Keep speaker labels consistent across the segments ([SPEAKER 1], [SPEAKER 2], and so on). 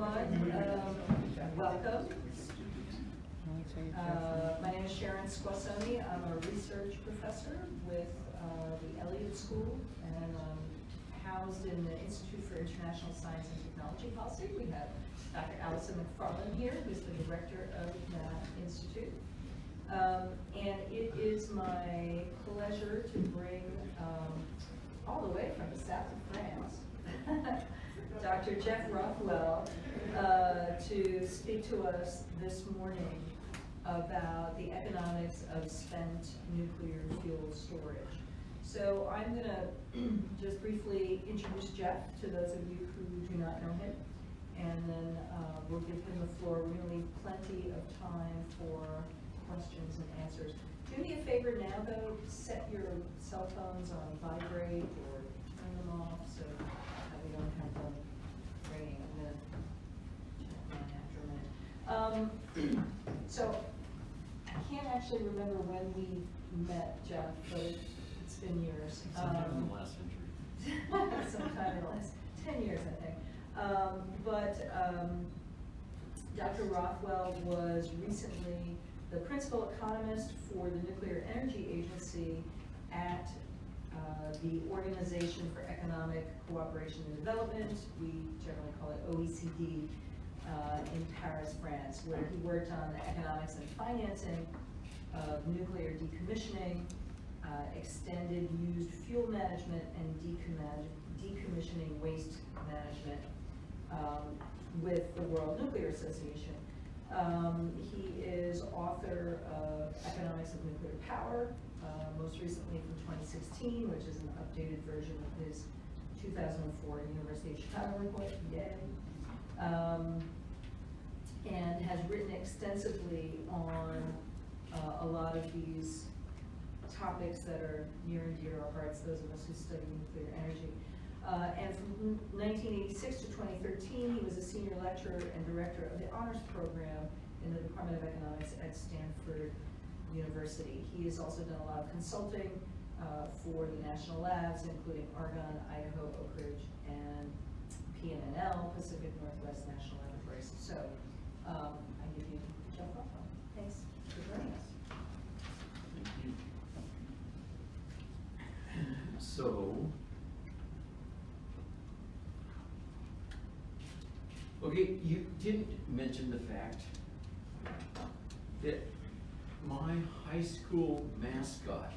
[SPEAKER 1] everyone. Welcome. My name is Sharon Squassoni. I'm a research professor with the Elliott School, and I'm housed in the Institute for International Science and Technology Policy. We have Dr. Allison McFarland here, who's the director of that institute. And it is my pleasure to bring all the way from the south of France, Dr. Geoffrey Rothwell, to speak to us this morning about the economics of spent nuclear fuel storage. So I'm going to just briefly introduce Jeff to those of you who do not know him, and then we'll give him the floor. We're going to leave plenty of time for questions and answers. Do me a favor now, though, set your cell phones on vibrate or turn them off so that we don't have them ringing. I'm going to check mine after a minute. So I can't actually remember when we met, Jeff, but it's been years.
[SPEAKER 2] Sometime in the last century.
[SPEAKER 1] Sometime in the last 10 years, I think. Dr. Rothwell was recently the principal economist for the Nuclear Energy Agency at the Organization for Economic Cooperation and Development. We generally call it OECD, in Paris, France, where he worked on the economics and financing of nuclear decommissioning, extended used fuel management, and decommissioning waste management with the World Nuclear Association. He is author of Economics of Nuclear Power, most recently from 2016, which is an updated version of his 2004 University of Chicago report. Yay. And has written extensively on a lot of these topics that are near and dear to our hearts, those of us who study nuclear energy. And from 1986 to 2013, he was a senior lecturer and director of the honors program in the Department of Economics at Stanford University. He has also done a lot of consulting for the national labs, including Argonne, Idaho, Oak Ridge, and PNNL, Pacific Northwest National Laboratories. So I give you Jeff Rothwell. Thanks for joining us.
[SPEAKER 2] Thank you.
[SPEAKER 3] So, okay, you didn't mention the fact that my high school mascot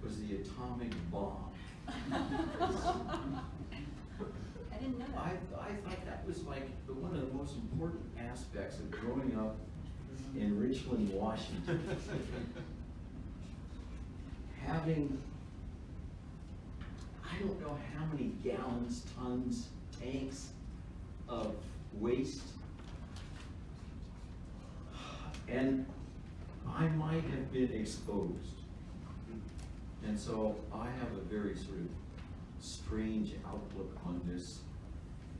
[SPEAKER 3] was the atomic bomb.
[SPEAKER 1] I didn't know that.
[SPEAKER 3] I thought that was like one of the most important aspects of growing up in Richland, Washington. Having, I don't know how many gallons, tons, tanks of waste, and I might have been exposed. And so I have a very sort of strange outlook on this.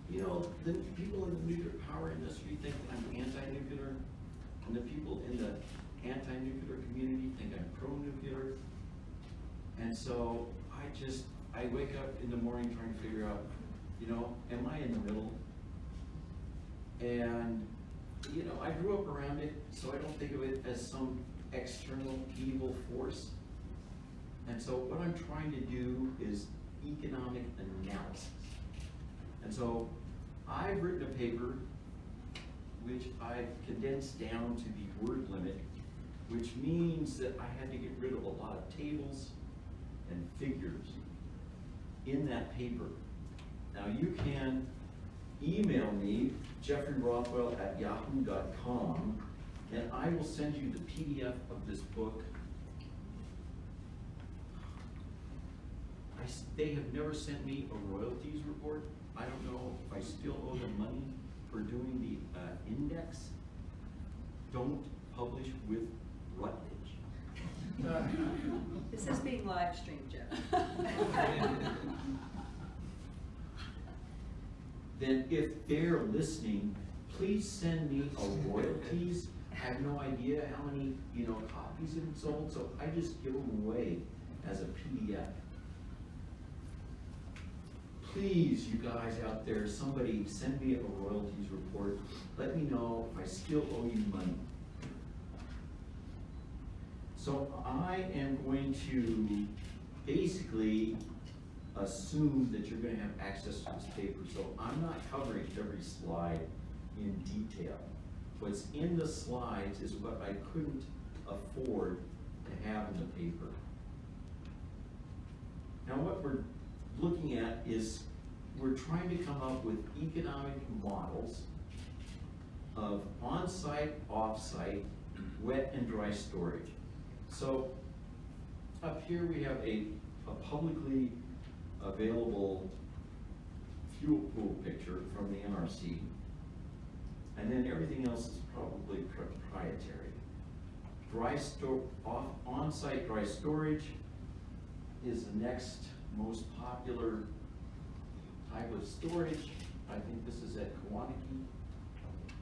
[SPEAKER 3] You know, the people in the nuclear power industry think I'm anti-nuclear, and the people in the anti-nuclear community think I'm pro-nuclear. And so I wake up in the morning trying to figure out, you know, am I in the middle? And, you know, I grew up around it, so I don't think of it as some external evil force. And so what I'm trying to do is economic analysis. And so I've written a paper which I've condensed down to the word limit, which means that I had to get rid of a lot of tables and figures in that paper. Now you can email me, jeffreyrothwell@yahoo.com, and I will send you the PDF of this book. They have never sent me a royalties report. I don't know if I still owe them money for doing the index. Don't publish with Rutledge.
[SPEAKER 1] This is being live streamed, Jeff.
[SPEAKER 3] Then if they're listening, please send me a royalties. I have no idea how many, you know, copies it sold, so I just give them away as a PDF. please, you guys out there, somebody send me a royalties report. Let me know if I still owe you money. So I am going to basically assume that you're gonna have access to this paper. So I'm not covering every slide in detail. What's in the slides is what I couldn't afford to have in the paper. Now what we're looking at is we're trying to come up with economic models of on-site, off-site, wet and dry storage. So up here we have a publicly available fuel pool picture from the NRC. And then everything else is probably proprietary. On-site dry storage is the next most popular type of storage. I think this is at Kawanaki.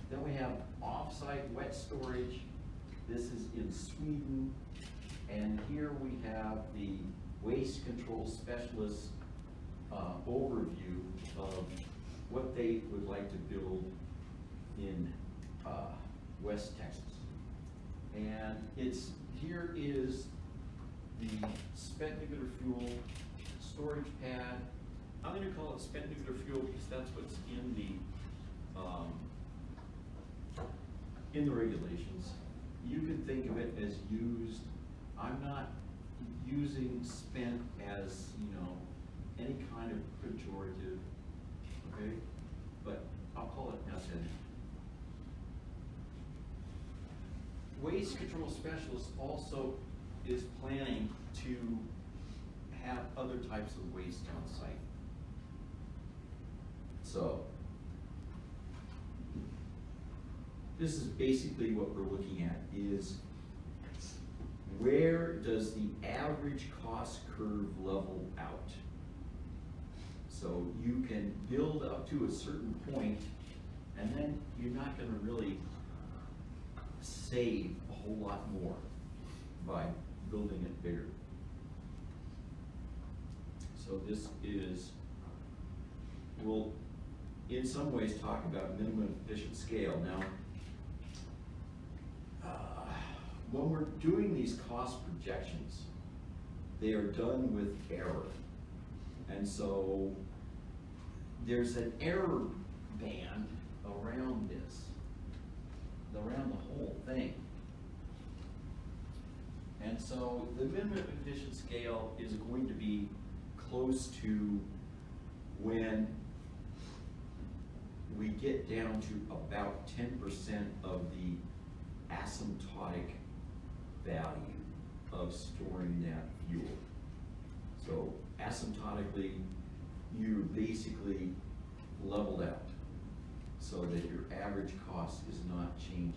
[SPEAKER 3] Then we have off-site wet storage. This is in Sweden. And here we have the waste control specialist overview of what they would like to build in West Texas. And here is the spent nuclear fuel storage pad. I'm going to call it spent nuclear fuel because that's what's in the regulations. You can think of it as used. I'm not using spent as, any kind of pejorative, okay? But I'll call it SN. Waste control specialist also is planning to have other types of waste on site. So, this is basically what we're looking at is where does the average cost curve level out? So you can build up to a certain point and then you're not gonna really save a whole lot more by building it bigger. So this we'll in some ways talk about minimum efficient scale. Now, when we're doing these cost projections, they are done with error. And so there's an error band around this, around the whole thing. And so the minimum efficient scale is going to be close to when we get down to about 10% of the asymptotic value of storing that fuel. So asymptotically, you're basically leveled out so that your average cost is not changing.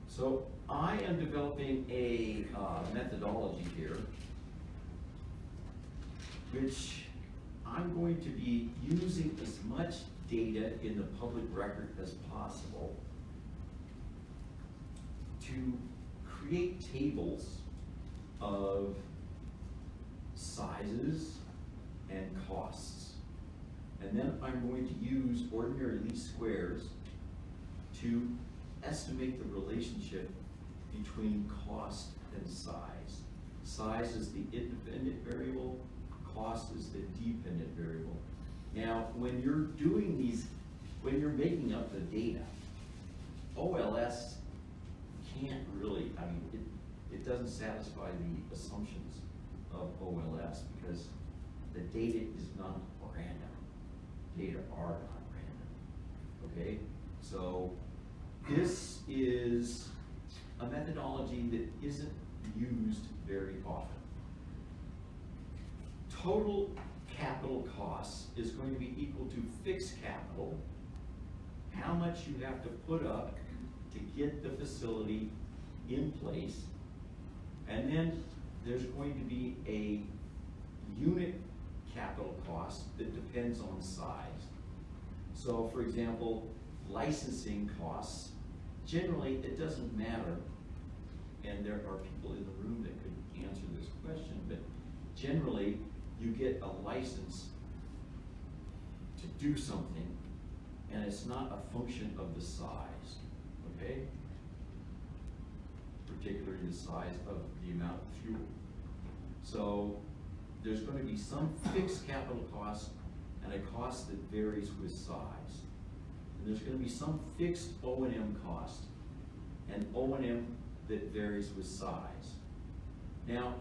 [SPEAKER 3] So I am developing a methodology here, which I'm going to be using as much data in the public record as possible to create tables of sizes and costs. And then I'm going to use ordinary least squares to estimate the relationship between cost and size. Size is the independent variable, cost is the dependent variable. Now, when you're doing these, when you're making up the data, OLS can't really, it doesn't satisfy the assumptions of OLS because the data is not random. Data are not random, okay? So this is a methodology that isn't used very often. Total capital costs is going to be equal to fixed capital, how much you have to put up to get the facility in place, and then there's going to be a unit capital cost that depends on size. So for example, licensing costs, generally it doesn't matter, and there are people in the room that could answer this question, but generally, you get a license to do something, and it's not a function of the size, okay? Particularly the size of the amount of fuel. So there's going to be some fixed capital cost and a cost that varies with size. And there's going to be some fixed O&M cost and O&M that varies with size. Now,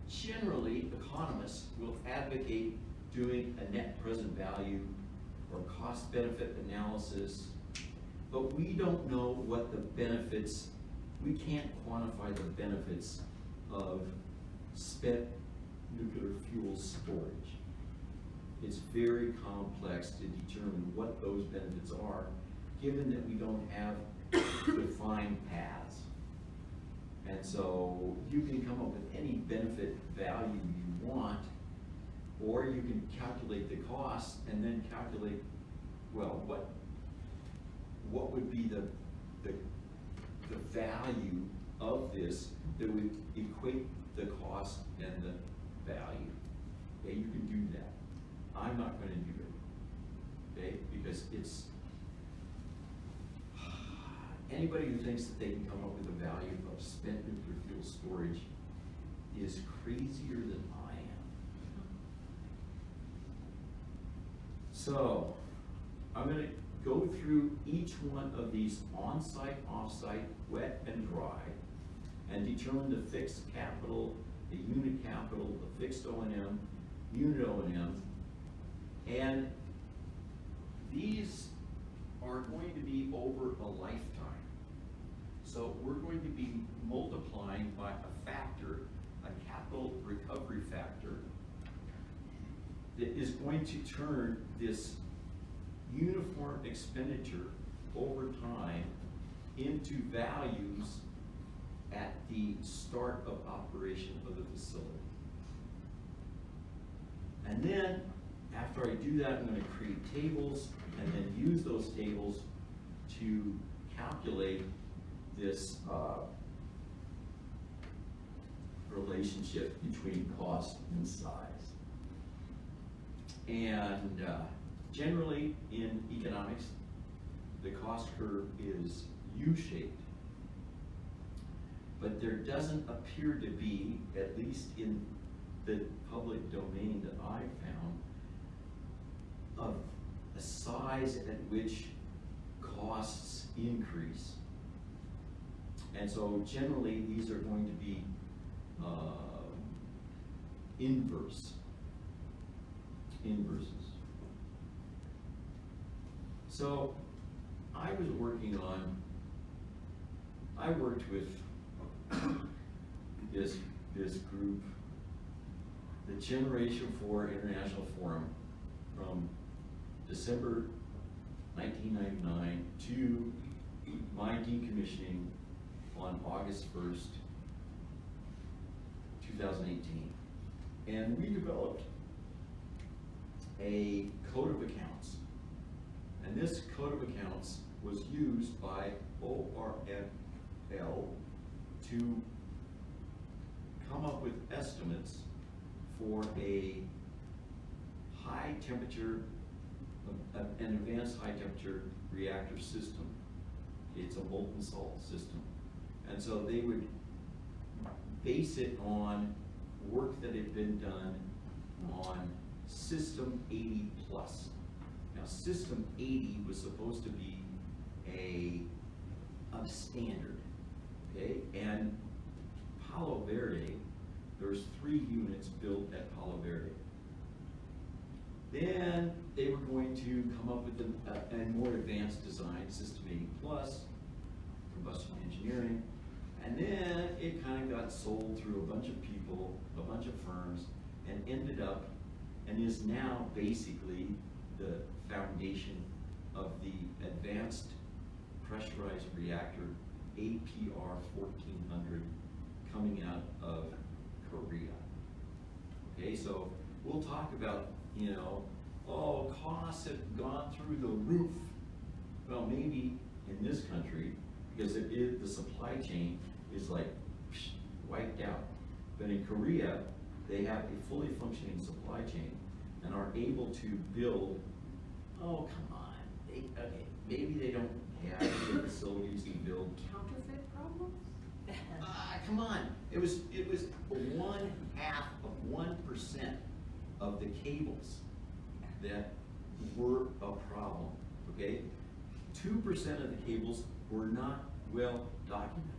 [SPEAKER 3] generally, economists will advocate doing a net present value or cost benefit analysis, but we don't know what the benefits, we can't quantify the benefits of spent nuclear fuel storage. It's very complex to determine what those benefits are, given that we don't have defined paths. And so you can come up with any benefit value you want, or you can calculate the cost and then calculate, well, what would be the value of this that would equate the cost and the value. Okay, you can do that. I'm not going to do it, okay, because it's, anybody who thinks that they can come up with a value of spent nuclear fuel storage is crazier than I am. So, I'm going to go through each one of these on-site, off-site, wet and dry, and determine the fixed capital, the unit capital, the fixed O&M, unit O&M, and these are going to be over a lifetime. So we're going to be multiplying by a factor, a capital recovery factor, that is going to turn this uniform expenditure over time into values at the start of operation of the facility. And then, after I do that, I'm going to create tables and then use those tables to calculate this relationship between cost and size. And generally in economics, the cost curve is U-shaped. But there doesn't appear to be, at least in the public domain that I've found, of a size at which costs increase. And so generally these are going to be inverses. So I worked with this group, the Generation 4 International Forum, from December 1999 to my decommissioning on August 1st, 2018. And we developed a code of accounts. And this code of accounts was used by ORFL to come up with estimates for a high temperature, an advanced high temperature reactor system. It's a molten salt system. And so they would base it on work that had been done on System 80 plus. Now System 80 was supposed to be a standard, okay? And Palo Verde, there's 3 units built at Palo Verde. Then they were going to come up with a more advanced design, System 80 plus, combustion engineering, and then it kind of got sold through a bunch of people, a bunch of firms, and ended up, and is now basically the foundation of the advanced pressurized reactor APR 1400 coming out of Korea. Okay, so we'll talk about, you know, oh, costs have gone through the roof. Well, maybe in this country, because the supply chain is like wiped out. But in Korea, they have a fully functioning supply chain and are able to build, oh, come on, okay, maybe they don't have the facilities to build.
[SPEAKER 4] Counterfeit problems?
[SPEAKER 3] Come on, it was 1/2 of 1% of the cables that were a problem, okay? 2% of the cables were not well documented.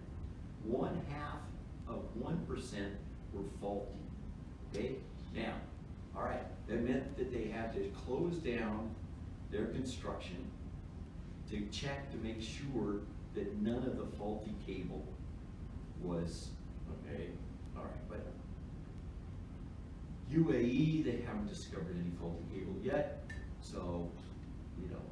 [SPEAKER 3] 1/2 of 1% were faulty, okay? Now, all right, that meant that they had to close down their construction to check to make sure that none of the faulty cable was, okay, all right, but UAE, they haven't discovered any faulty cable yet, so, you know.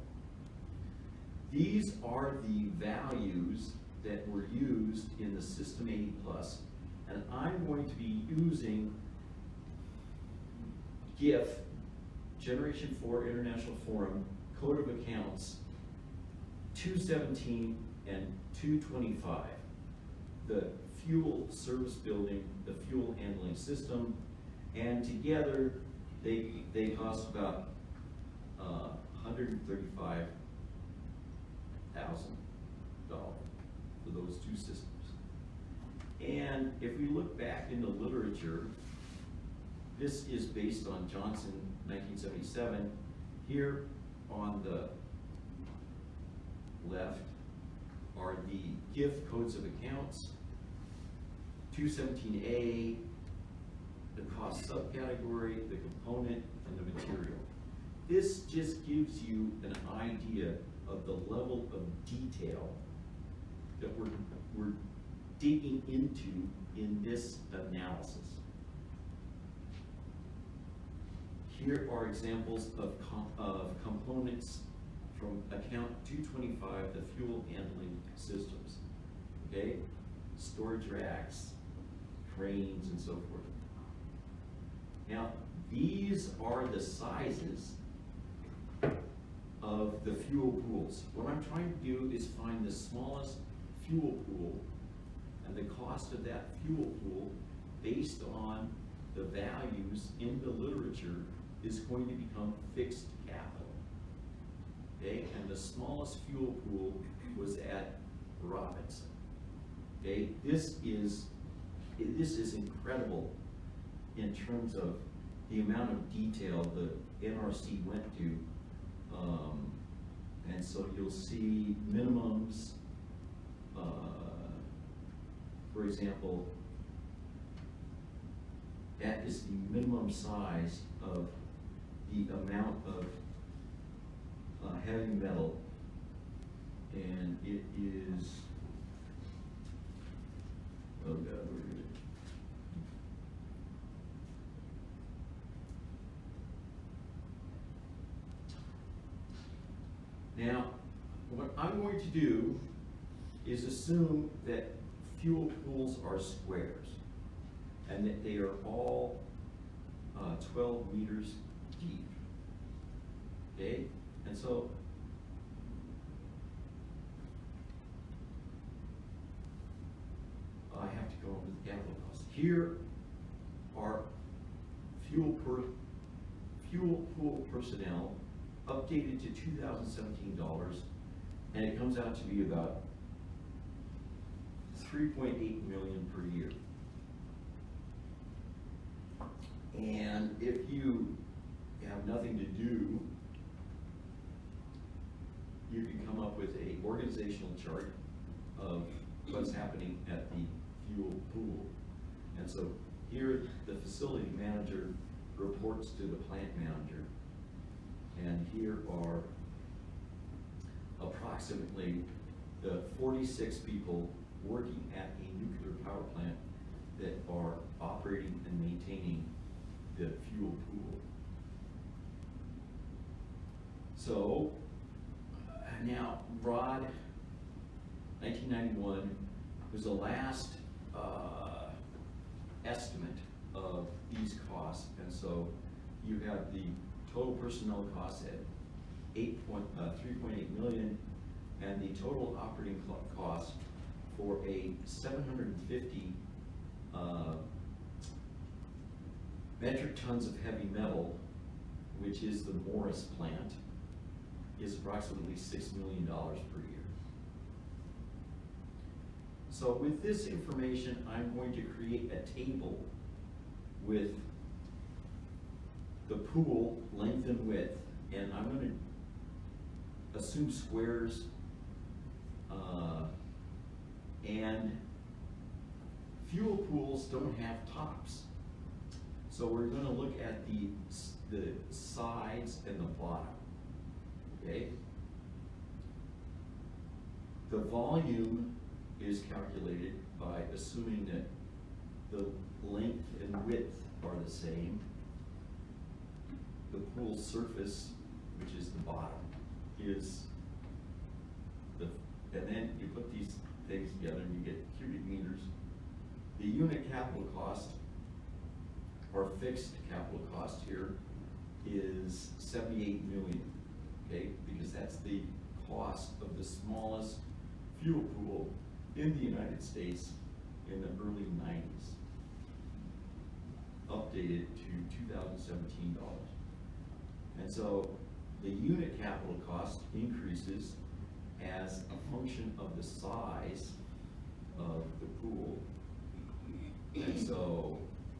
[SPEAKER 3] These are the values that were used in the System 80 Plus, and I'm going to be using GIF, Generation 4 International Forum, Code of Accounts, 217 and 225. The fuel service building, the fuel handling system, and together they cost about $135,000 for those two systems. And if we look back in the literature, this is based on Johnson, 1977. Here on the left are the GIF codes of accounts, 217A, the cost subcategory, the component, and the material. This just gives you an idea of the level of detail that we're digging into in this analysis. Here are examples of components from account 225, the fuel handling systems, okay? Storage racks, cranes, and so forth. Now, these are the sizes of the fuel pools. What I'm trying to do is find the smallest fuel pool and the cost of that fuel pool based on the values in the literature is going to become fixed capital. Okay, and the smallest fuel pool was at Robinson. Okay, this is incredible in terms of the amount of detail the NRC went to. And so you'll see minimums, for example, that is the minimum size of the amount of heavy metal, and it is, oh God, where is it? Now, what I'm going to do is assume that fuel pools are squares and that they are all 12 meters deep. Okay, and so I have to go over the capital costs. Here are fuel pool personnel updated to $2017, and it comes out to be about $3.8 million per year. And if you have nothing to do, you can come up with a organizational chart of what's happening at the fuel pool. And so here the facility manager reports to the plant manager. And here are approximately the 46 people working at a nuclear power plant that are operating and maintaining the fuel pool. So now ROD 1991 was the last estimate of these costs, and so you have the total personnel costs at 3.8 million, and the total operating cost for a 750 metric tons of heavy metal, which is the Morris plant, is approximately $6 million per year. So with this information, I'm going to create a table with the pool length and width, and I'm going to assume squares, and fuel pools don't have tops. So we're going to look at the sides and the bottom, okay? The volume is calculated by assuming that the length and width are the same. The pool surface, which is the bottom, is and then you put these things together and you get cubic meters. The unit capital cost, or fixed capital cost here, is 78 million, okay? Because that's the cost of the smallest fuel pool in the United States in the early 90s, updated to 2017 dollars. And so the unit capital cost increases as a function of the size of the pool. And so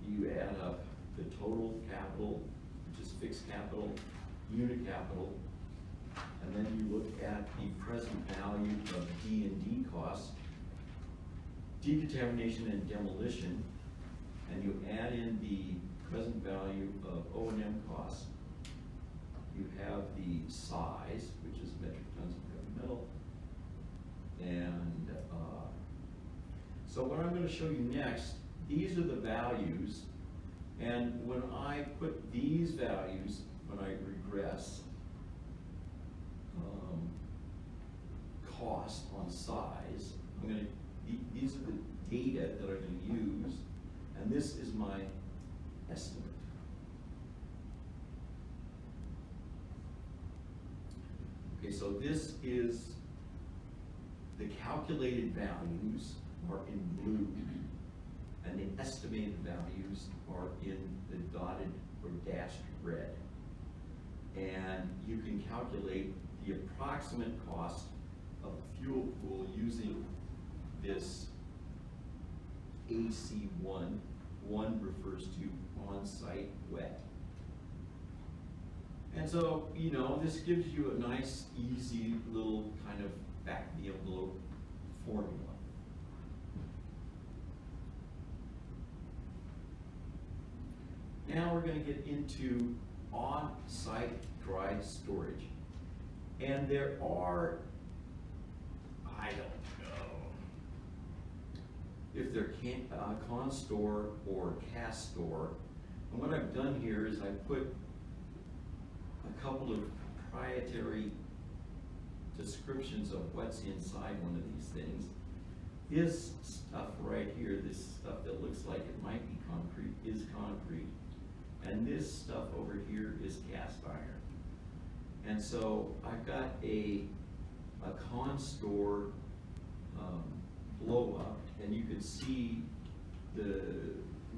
[SPEAKER 3] you add up the total capital, which is fixed capital, unit capital, and then you look at the present value of D&D costs, decontamination and demolition, and you add in the present value of O&M costs. You have the size, which is metric tons of heavy metal, and so what I'm going to show you next, these are the values, and when I put these values, when I regress cost on size, I'm going to, these are the data that I'm going to use, and this is my estimate. Okay, so this is the calculated values are in blue, and the estimated values are in the dotted or dashed red. And you can calculate the approximate cost of a fuel pool using this AC1. One refers to on-site wet. And so, you know, this gives you a nice, easy little kind of back-of-the-envelope formula. Now we're going to get into on-site dry storage. And there are, I don't know, if they're con store or cask store. And what I've done here is I put a couple of proprietary descriptions of what's inside one of these things. This stuff right here, this stuff that looks like it might be concrete, is concrete. And this stuff over here is cast iron. And so I've got a con store blow up, and you can see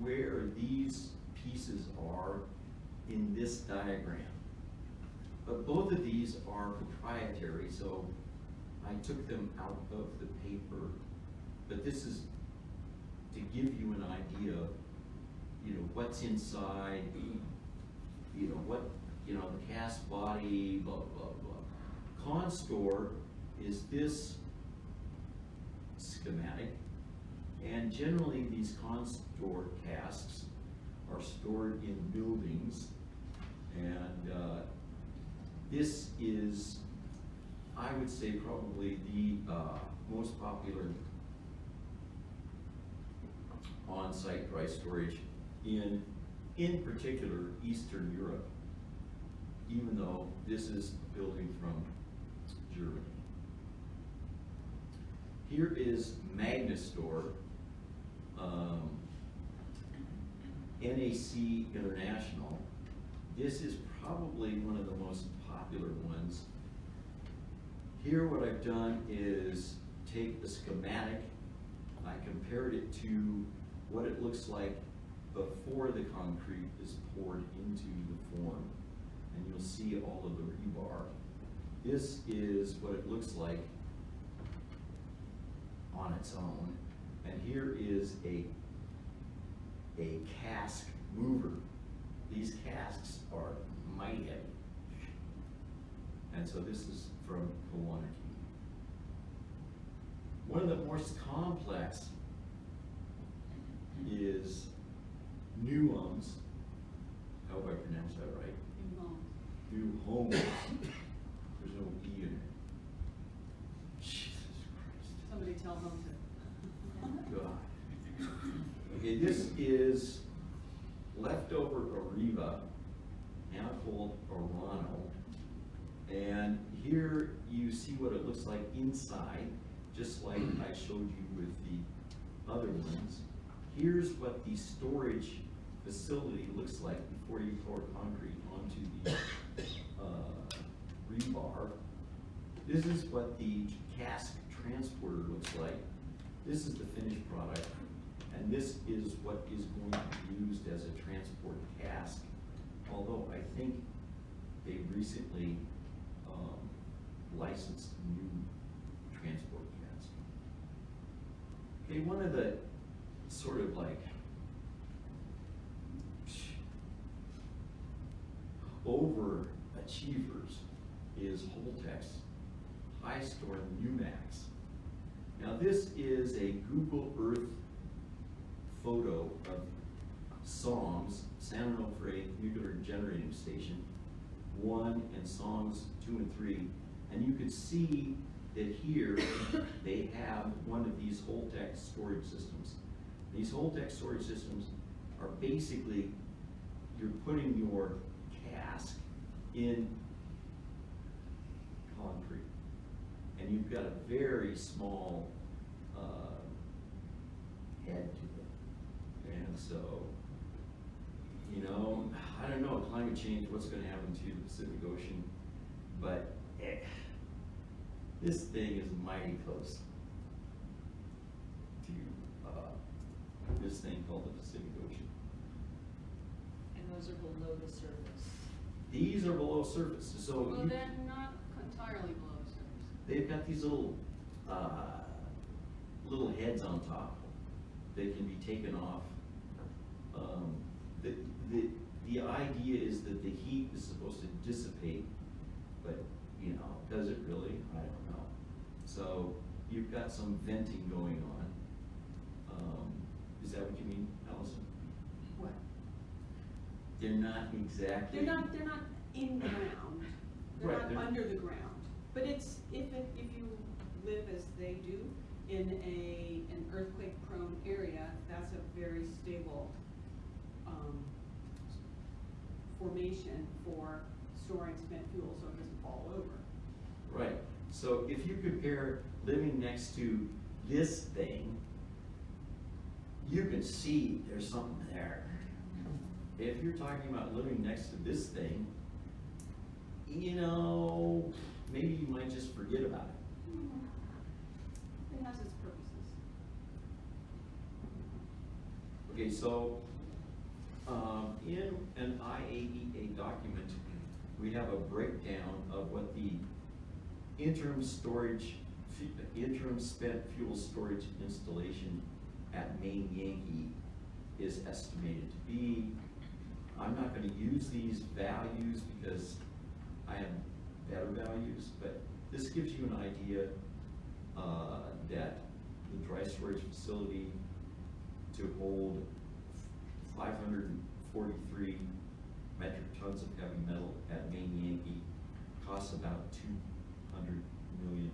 [SPEAKER 3] where these pieces are in this diagram. But both of these are proprietary, so I took them out of the paper. But this is to give you an idea, you know, what's inside, you know, what, you know, the cast body, blah, blah, blah. Con store is this schematic, and generally these con store casks are stored in buildings, and this is, I would say, probably the most popular on-site dry storage in particular Eastern Europe, even though this is a building from Germany. Here is Magnastore, NAC International. This is probably one of the most popular ones. Here what I've done is take the schematic, I compared it to what it looks like before the concrete is poured into the form. And you'll see all of the rebar. This is what it looks like on its own. And here is a cask mover. These casks are mighty heavy. And so this is from Kawanaki. One of the most complex is Nuums. I hope I pronounced that right. New homes. There's no E in it. Jesus Christ.
[SPEAKER 4] Somebody tell them to.
[SPEAKER 3] God. Okay, this is leftover Arriva, now called Orano. And here you see what it looks like inside, just like I showed you with the other ones. Here's what the storage facility looks like before you pour concrete onto the rebar. This is what the cask transporter looks like. This is the finished product, and this is what is going to be used as a transport cask, although I think they recently licensed new transport cask. Okay, one of the sort of like overachievers is Holtex High Storm UMAX. Now this is a Google Earth photo of SOMS, San Onofre Nuclear Generating Station 1 and SOMS 2 and 3, and you can see that here they have one of these Holtex storage systems. These Holtex storage systems are basically, you're putting your cask in concrete, and you've got a very small head to it. And so, you know, I don't know, climate change, what's going to happen to the Pacific Ocean, but this thing is mighty close to this thing called the Pacific Ocean.
[SPEAKER 1] And those are below the surface.
[SPEAKER 3] These are below surface, so
[SPEAKER 4] Well, they're not entirely below surface.
[SPEAKER 3] they've got these little little heads on top that can be taken off. The idea is that the heat is supposed to dissipate, but you know, does it really? I don't know. So you've got some venting going on. Is that what you mean, Allison?
[SPEAKER 4] What?
[SPEAKER 3] They're not exactly.
[SPEAKER 4] They're not in ground. They're
[SPEAKER 3] Right,
[SPEAKER 4] not under the ground. But it's, if you live as they do in an earthquake-prone area, that's a very stable formation for storing spent fuel so it doesn't fall over.
[SPEAKER 3] Right. So if you compare living next to this thing, you can see there's something there. If you're talking about living next to this thing, you know, maybe you might just forget about it.
[SPEAKER 4] It has its purposes.
[SPEAKER 3] Okay, so in an IAEA document, we have a breakdown of what the interim spent fuel storage installation at Maine Yankee is estimated to be. I'm not going to use these values because I have better values, but this gives you an idea that the dry storage facility to hold 543 metric tons of heavy metal at Maine Yankee costs about $200 million.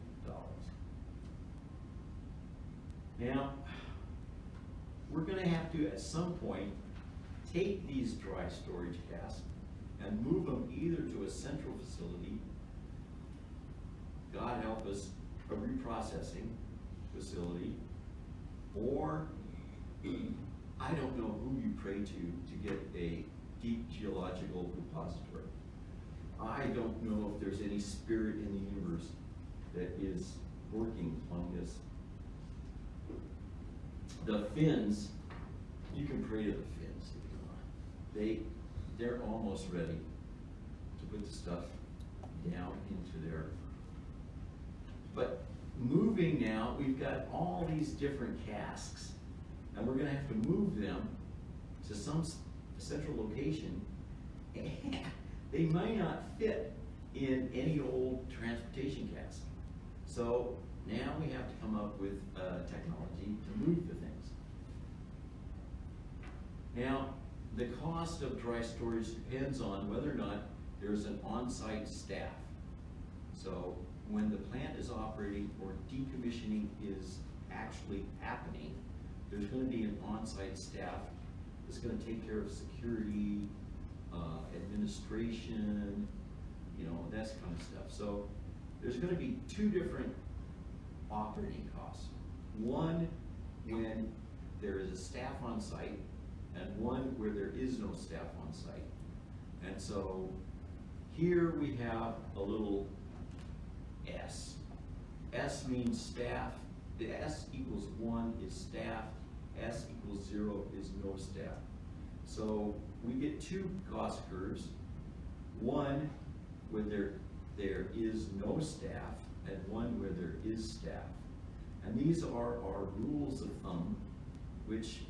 [SPEAKER 3] Now, we're going to have to, at some point, take these dry storage casks and move them either to a central facility, God help us, a reprocessing facility, or I don't know who you pray to get a deep geological repository. I don't know if there's any spirit in the universe that is working on this. The Finns You can pray to the Finns if you want. They're almost ready to put the stuff down into their, but moving now, we've got all these different casks, and we're gonna have to move them to some central location. And they might not fit in any old transportation cask. So now we have to come up with technology to move the things. Now, the cost of dry storage depends on whether or not there's an on-site staff. So when the plant is operating or decommissioning is actually happening, there's going to be an on-site staff that's going to take care of security, administration, you know, that kind of stuff. So there's going to be two different operating costs. One when there is a staff on site, and one where there is no staff on site. And so here we have a little S. S means staff. The S equals 1 is staff. S equals 0 is no staff. So we get two cost curves. One where there is no staff, and one where there is staff. And these are our rules of thumb, which,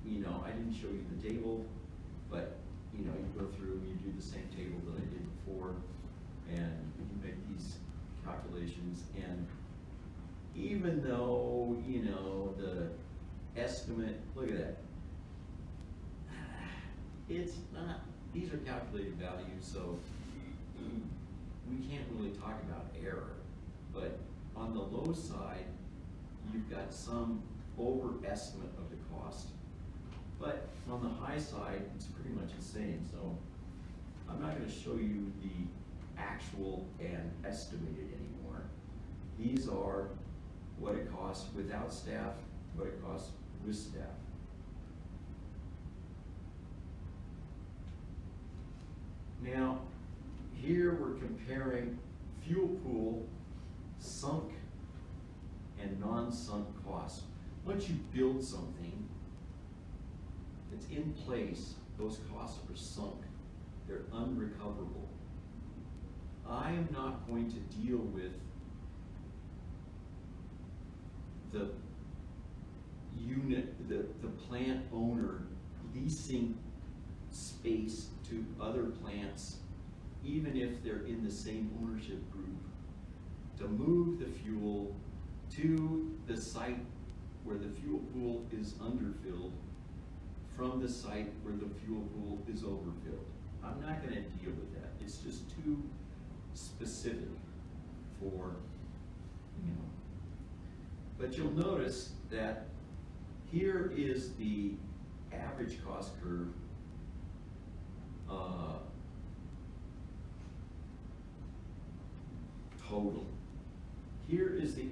[SPEAKER 3] you know, I didn't show you the table, but you know, you go through, you do the same table that I did before, and you make these calculations. And even though, you know, the estimate, look at that, it's not, these are calculated values, so we can't really talk about error. But on the low side, you've got some overestimate of the cost. But on the high side, it's pretty much the same. So I'm not going to show you the actual and estimated anymore. These are what it costs without staff, what it costs with staff. Now, here we're comparing fuel pool sunk and non-sunk costs. Once you build something, it's in place, those costs are sunk. They're unrecoverable. I am not going to deal with the unit, the plant owner leasing space to other plants, even if they're in the same ownership group, to move the fuel to the site where the fuel pool is underfilled from the site where the fuel pool is overfilled. I'm not going to deal with that. It's just too specific for, you know. But you'll notice that here is the average cost curve total. Here is the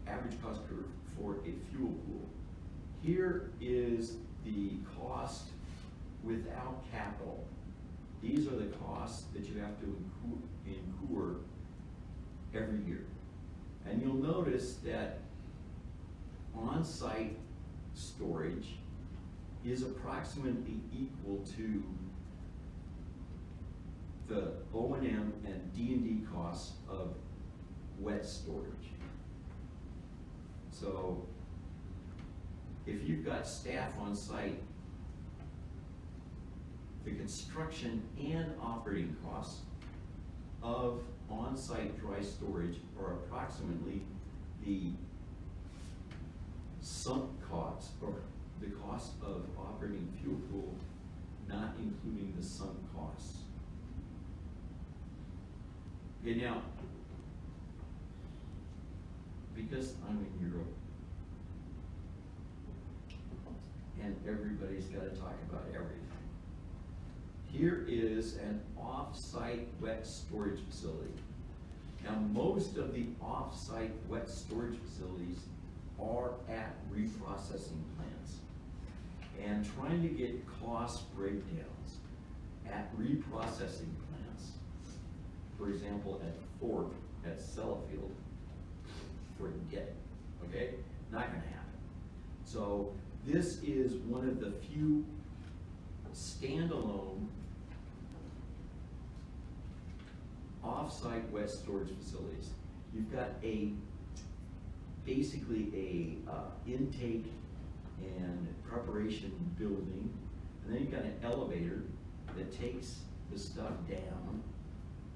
[SPEAKER 3] average cost curve for a fuel pool. Here is the cost without capital. These are the costs that you have to incur every year. And you'll notice that on-site storage is approximately equal to the O&M and D&D costs of wet storage. So if you've got staff on site, the construction and operating costs of on-site dry storage are approximately the sunk costs, or the cost of operating fuel pool, not including the sunk costs. Okay, now, because I'm in Europe, and everybody's got to talk about everything. Here is an off-site wet storage facility. Now, most of the off-site wet storage facilities are at reprocessing plants. And trying to get cost breakdowns at reprocessing plants, for example, at Ford, at Sellafield, forget it, okay? Not gonna happen. So This is one of the few standalone off-site wet storage facilities. You've got basically a intake and preparation building, and then you've got an elevator that takes the stuff down.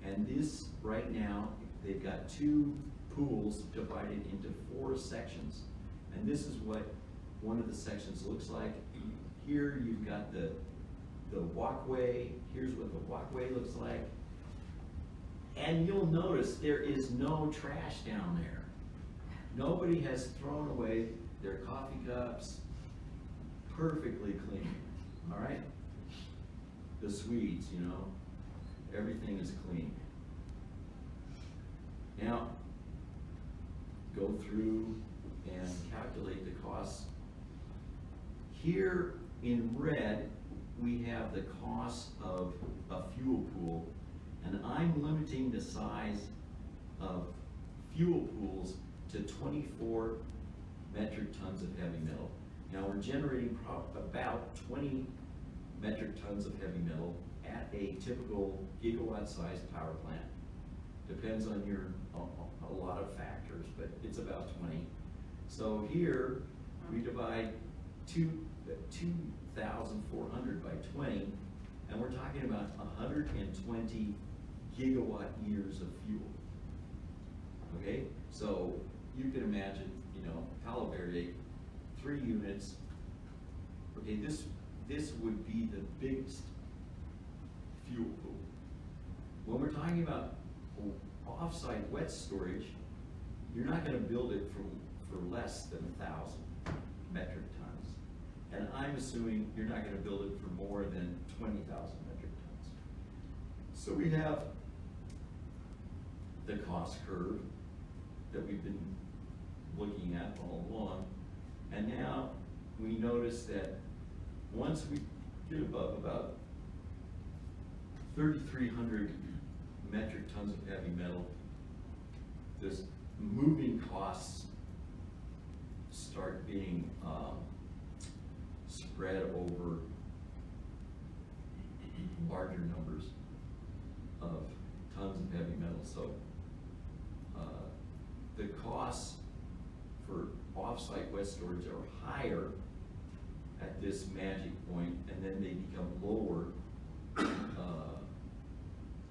[SPEAKER 3] And this, right now, they've got 2 pools divided into 4 sections. And this is what one of the sections looks like. Here you've got the walkway. Here's what the walkway looks like. And you'll notice there is no trash down there. Nobody has thrown away their coffee cups. Perfectly clean, all right? The Swedes, you know, everything is clean. Now, go through and calculate the costs. Here in red, we have the cost of a fuel pool, and I'm limiting the size of fuel pools to 24 metric tons of heavy metal. Now we're generating about 20 metric tons of heavy metal at a typical gigawatt-sized power plant. Depends on a lot of factors, but it's about 20. So here we divide 2,400 by 20, and we're talking about 120 gigawatt years of fuel. Okay, so you can imagine, you know, Palo Verde, 3 units. Okay, this would be the biggest fuel pool. When we're talking about off-site wet storage, you're not going to build it for less than 1,000 metric tons. And I'm assuming you're not going to build it for more than 20,000 metric tons. So we have the cost curve that we've been looking at all along. And now we notice that once we get above about 3,300 metric tons of heavy metal, this moving costs start being spread over larger numbers of tons of heavy metal. So the costs for off-site wet storage are higher at this magic point, and then they become lower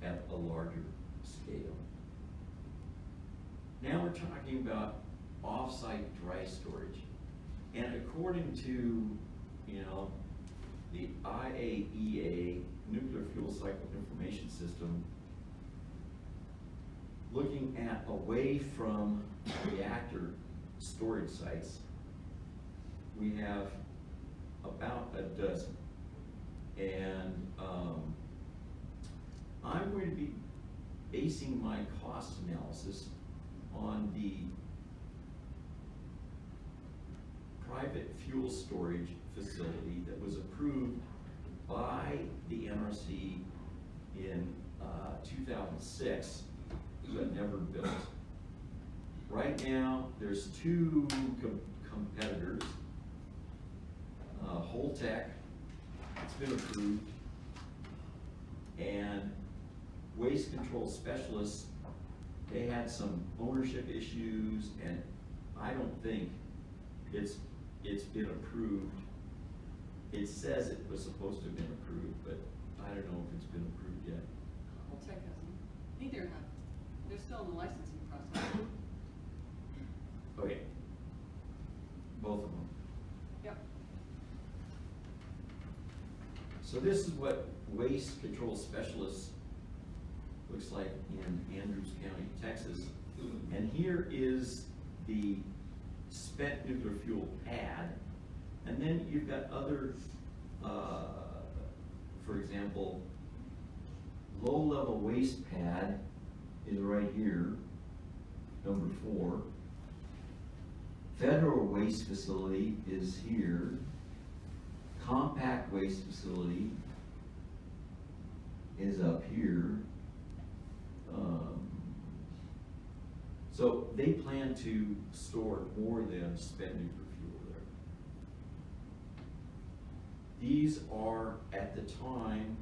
[SPEAKER 3] at a larger scale. Now we're talking about off-site dry storage. And according to, you know, the IAEA Nuclear Fuel Cycle Information System, looking at away from reactor storage sites, we have about a dozen. And I'm going to be basing my cost analysis on the private fuel storage facility that was approved by the NRC in 2006, but never built. Right now, there's 2 competitors. Holtec, it's been approved, and Waste Control Specialists, they had some ownership issues, and I don't think it's been approved. It says it was supposed to have been approved, but I don't know if it's been approved yet.
[SPEAKER 4] Holtec hasn't. Neither have. They're still in the licensing process.
[SPEAKER 3] Okay. Both of them.
[SPEAKER 4] Yep.
[SPEAKER 3] So this is what Waste Control Specialists looks like in Andrews County, Texas. And here is the spent nuclear fuel pad. And then you've got other, for example, low-level waste pad is right here, number 4. Federal waste facility is here. Compact waste facility is up here. So they plan to store more than spent nuclear fuel these are, at the time,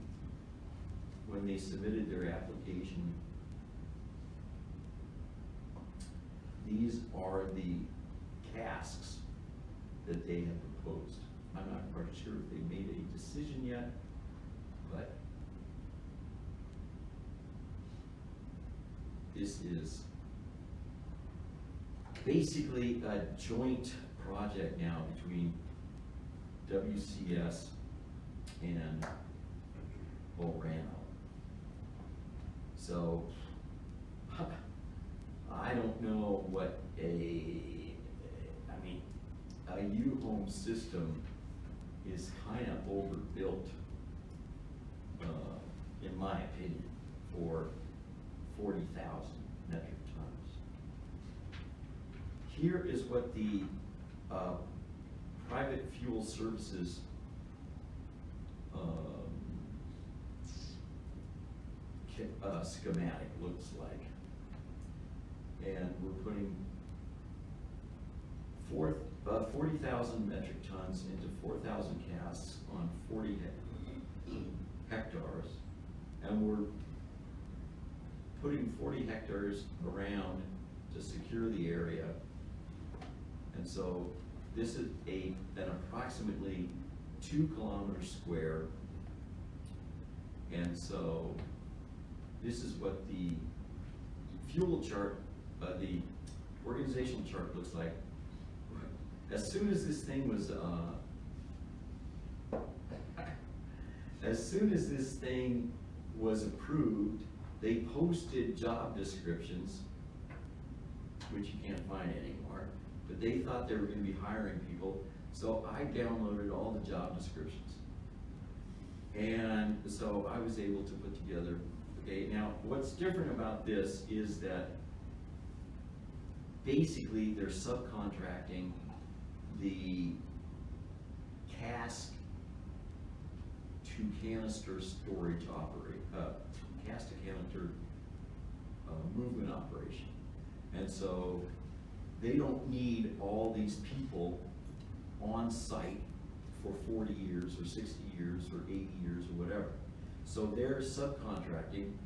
[SPEAKER 3] when they submitted their application, these are the casks that they have proposed. I'm not quite sure if they made a decision yet, but this is basically a joint project now between WCS and Orano. So, I don't know what a U-home system is kind of overbuilt, in my opinion, for 40,000 metric tons. Here is what the private fuel services schematic looks like. And we're putting 40,000 metric tons into 4,000 casks on 40 hectares. And we're putting 40 hectares around to secure the area. And so this is an approximately 2 kilometers square. And so this is what the fuel chart, the organizational chart looks like. As soon as this thing was, approved, they posted job descriptions, which you can't find anymore, but they thought they were going to be hiring people, so I downloaded all the job descriptions. And so I was able to put together, okay, now what's different about this is that basically they're subcontracting the cask to canister storage cask to canister movement operation. And so they don't need all these people on site for 40 years or 60 years or 80 years or whatever. So they're subcontracting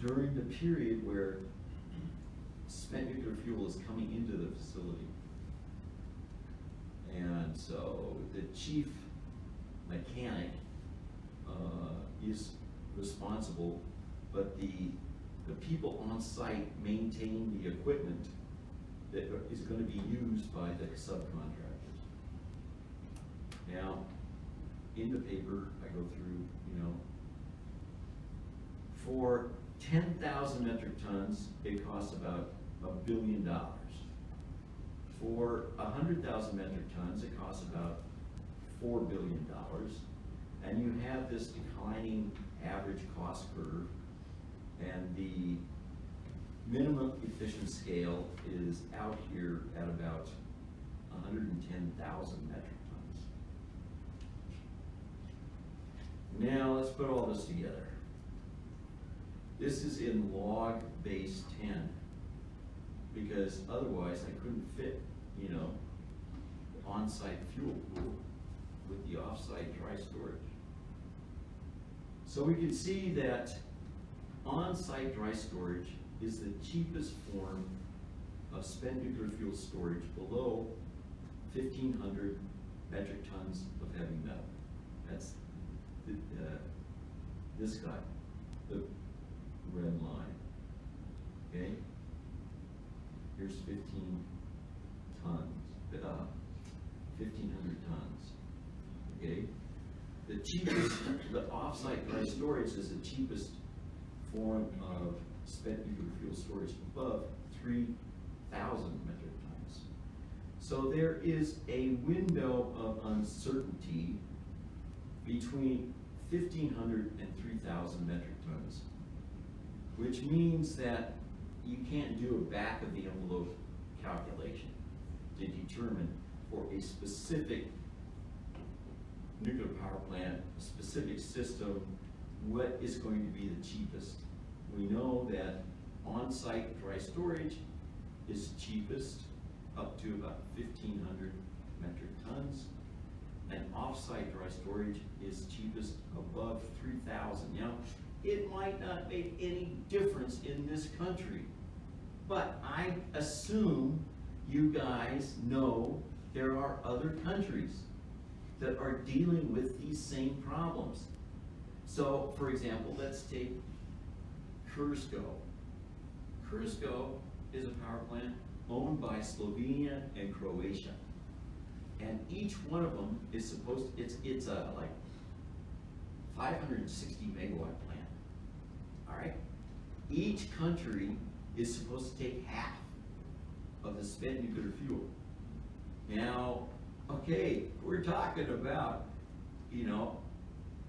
[SPEAKER 3] during the period where spent nuclear fuel is coming into the facility. And so the chief mechanic is responsible, but the people on site maintain the equipment that is going to be used by the subcontractors. Now, in the paper, I go through, for 10,000 metric tons, it costs about $1 billion. For 100,000 metric tons, it costs about $4 billion. And you have this declining average cost curve, and the minimum efficient scale is out here at about 110,000 metric tons. Now let's put all this together. This is in log base 10, because otherwise I couldn't fit, on-site fuel pool with the off-site dry storage. So we can see that on-site dry storage is the cheapest form of spent nuclear fuel storage below 1,500 metric tons of heavy metal. That's this guy, the red line. Okay? Here's 15 tons, 1,500 tons. Okay? The cheapest, the offsite dry storage is the cheapest form of spent nuclear fuel storage above 3,000 metric tons. So there is a window of uncertainty between 1,500 and 3,000 metric tons, which means that you can't do a back of the envelope calculation to determine for a specific nuclear power plant, a specific system, what is going to be the cheapest. We know that on-site dry storage is cheapest, up to about 1,500 metric tons, and offsite dry storage is cheapest above 3,000. Now, it might not make any difference in this country, but I assume you guys know there are other countries that are dealing with these same problems. So, for example, let's take Krško. Krško is a power plant owned by Slovenia and Croatia. And each one of them is supposed to, it's a like 560 megawatt plant, all right? Each country is supposed to take half of the spent nuclear fuel. Now, okay, we're talking about, you know,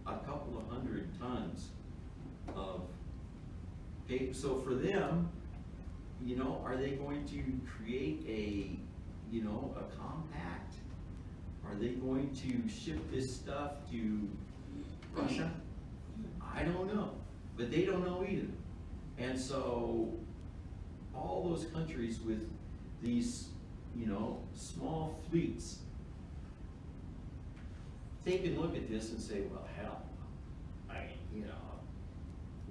[SPEAKER 3] a couple of hundred tons of paper. So for them, you know, are they going to create a, you know, a compact? Are they going to ship this stuff to Russia? I don't know, but they don't know either. And so all those countries with these, you know, small fleets take a look at this and say, well, hell, I mean, you know,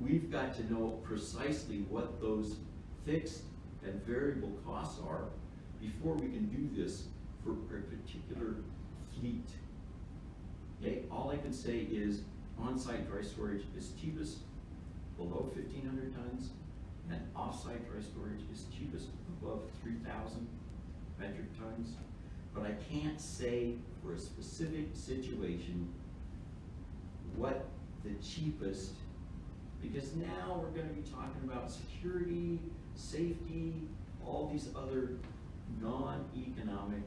[SPEAKER 3] we've got to know precisely what those fixed and variable costs are before we can do this for a particular fleet. Okay, all I can say is on-site dry storage is cheapest below 1,500 tons, and off-site dry storage is cheapest above 3,000 metric tons. But I can't say for a specific situation what the cheapest, because now we're going to be talking about security, safety, all these other non-economic,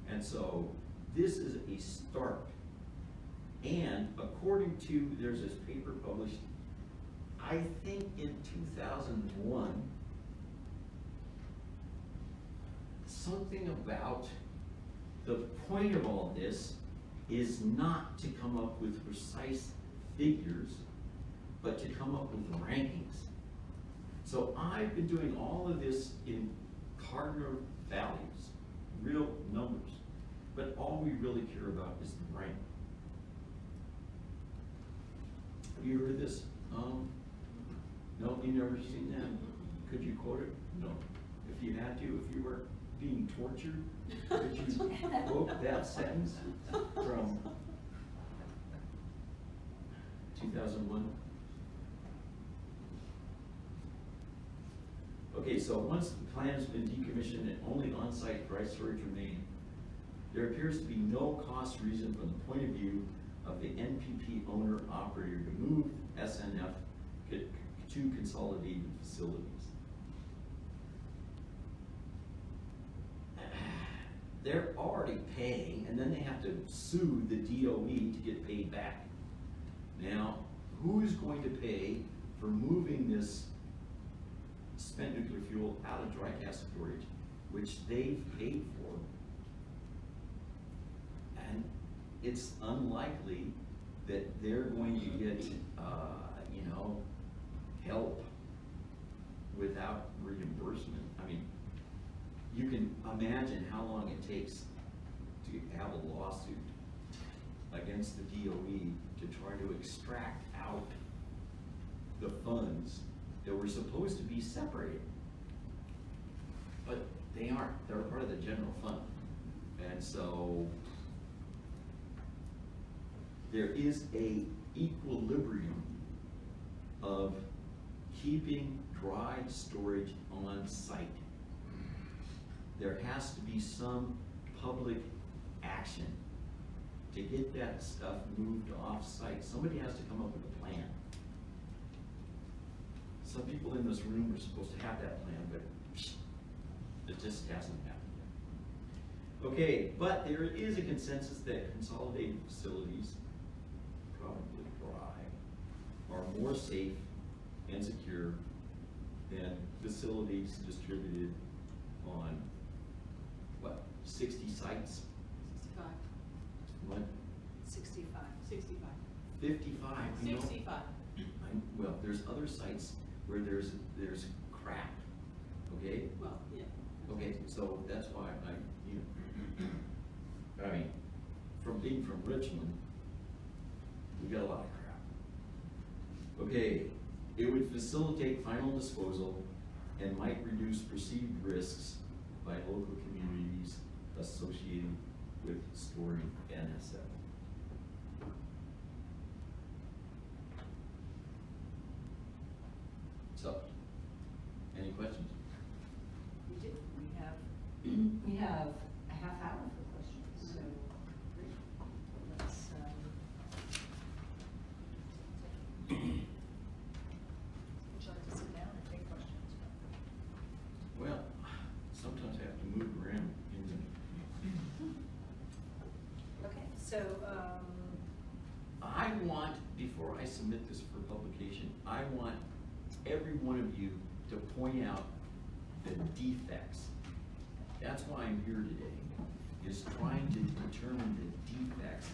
[SPEAKER 3] and so this is a start. And according to, there's this paper published, I think in 2001, something about the point of all this is not to come up with precise figures, but to come up with rankings. So I've been doing all of this in cardinal values, real numbers, but all we really care about is the rank. Have you heard this? No, you never seen that? Could you quote it? No. If you had to, if you were being tortured, could you quote that sentence from 2001? Okay, so once the plant has been decommissioned and only on-site dry storage remain, there appears to be no cost reason from the point of view of the NPP owner-operator to move SNF to consolidated facilities. They're already paying, and then they have to sue the DOE to get paid back. Now, who's going to pay for moving this spent nuclear fuel out of dry cask storage, which they've paid for? And it's unlikely that they're going to get, you know, help without reimbursement. I mean, you can imagine how long it takes to have a lawsuit against the DOE to try to extract out the funds that were supposed to be separated. But they aren't, they're part of the general fund. And so there is a equilibrium of keeping dry storage on site. There has to be some public action to get that stuff moved off site. Somebody has to come up with a plan. Some people in this room are supposed to have that plan, but it just hasn't happened yet. Okay, but there is a consensus that consolidated facilities, probably dry, are more safe and secure than facilities distributed on, what, 60 sites?
[SPEAKER 4] 65.
[SPEAKER 3] What?
[SPEAKER 1] 65.
[SPEAKER 4] 65.
[SPEAKER 3] 55, you know?
[SPEAKER 4] 65.
[SPEAKER 3] Well, there's other sites where there's crack, okay?
[SPEAKER 4] Well, yeah.
[SPEAKER 3] Okay, so that's why I mean, from being from Richmond, we got a lot of crap. Okay, it would facilitate final disposal and might reduce perceived risks by local communities associated with storing NSF. So, any questions?
[SPEAKER 1] We do, we have a half hour for questions, so let's, would you like to sit down and take questions?
[SPEAKER 3] Well, sometimes I have to move around in
[SPEAKER 1] Okay, so,
[SPEAKER 3] I want, before I submit this for publication, I want every one of you to point out the defects. That's why I'm here today, is trying to determine the defects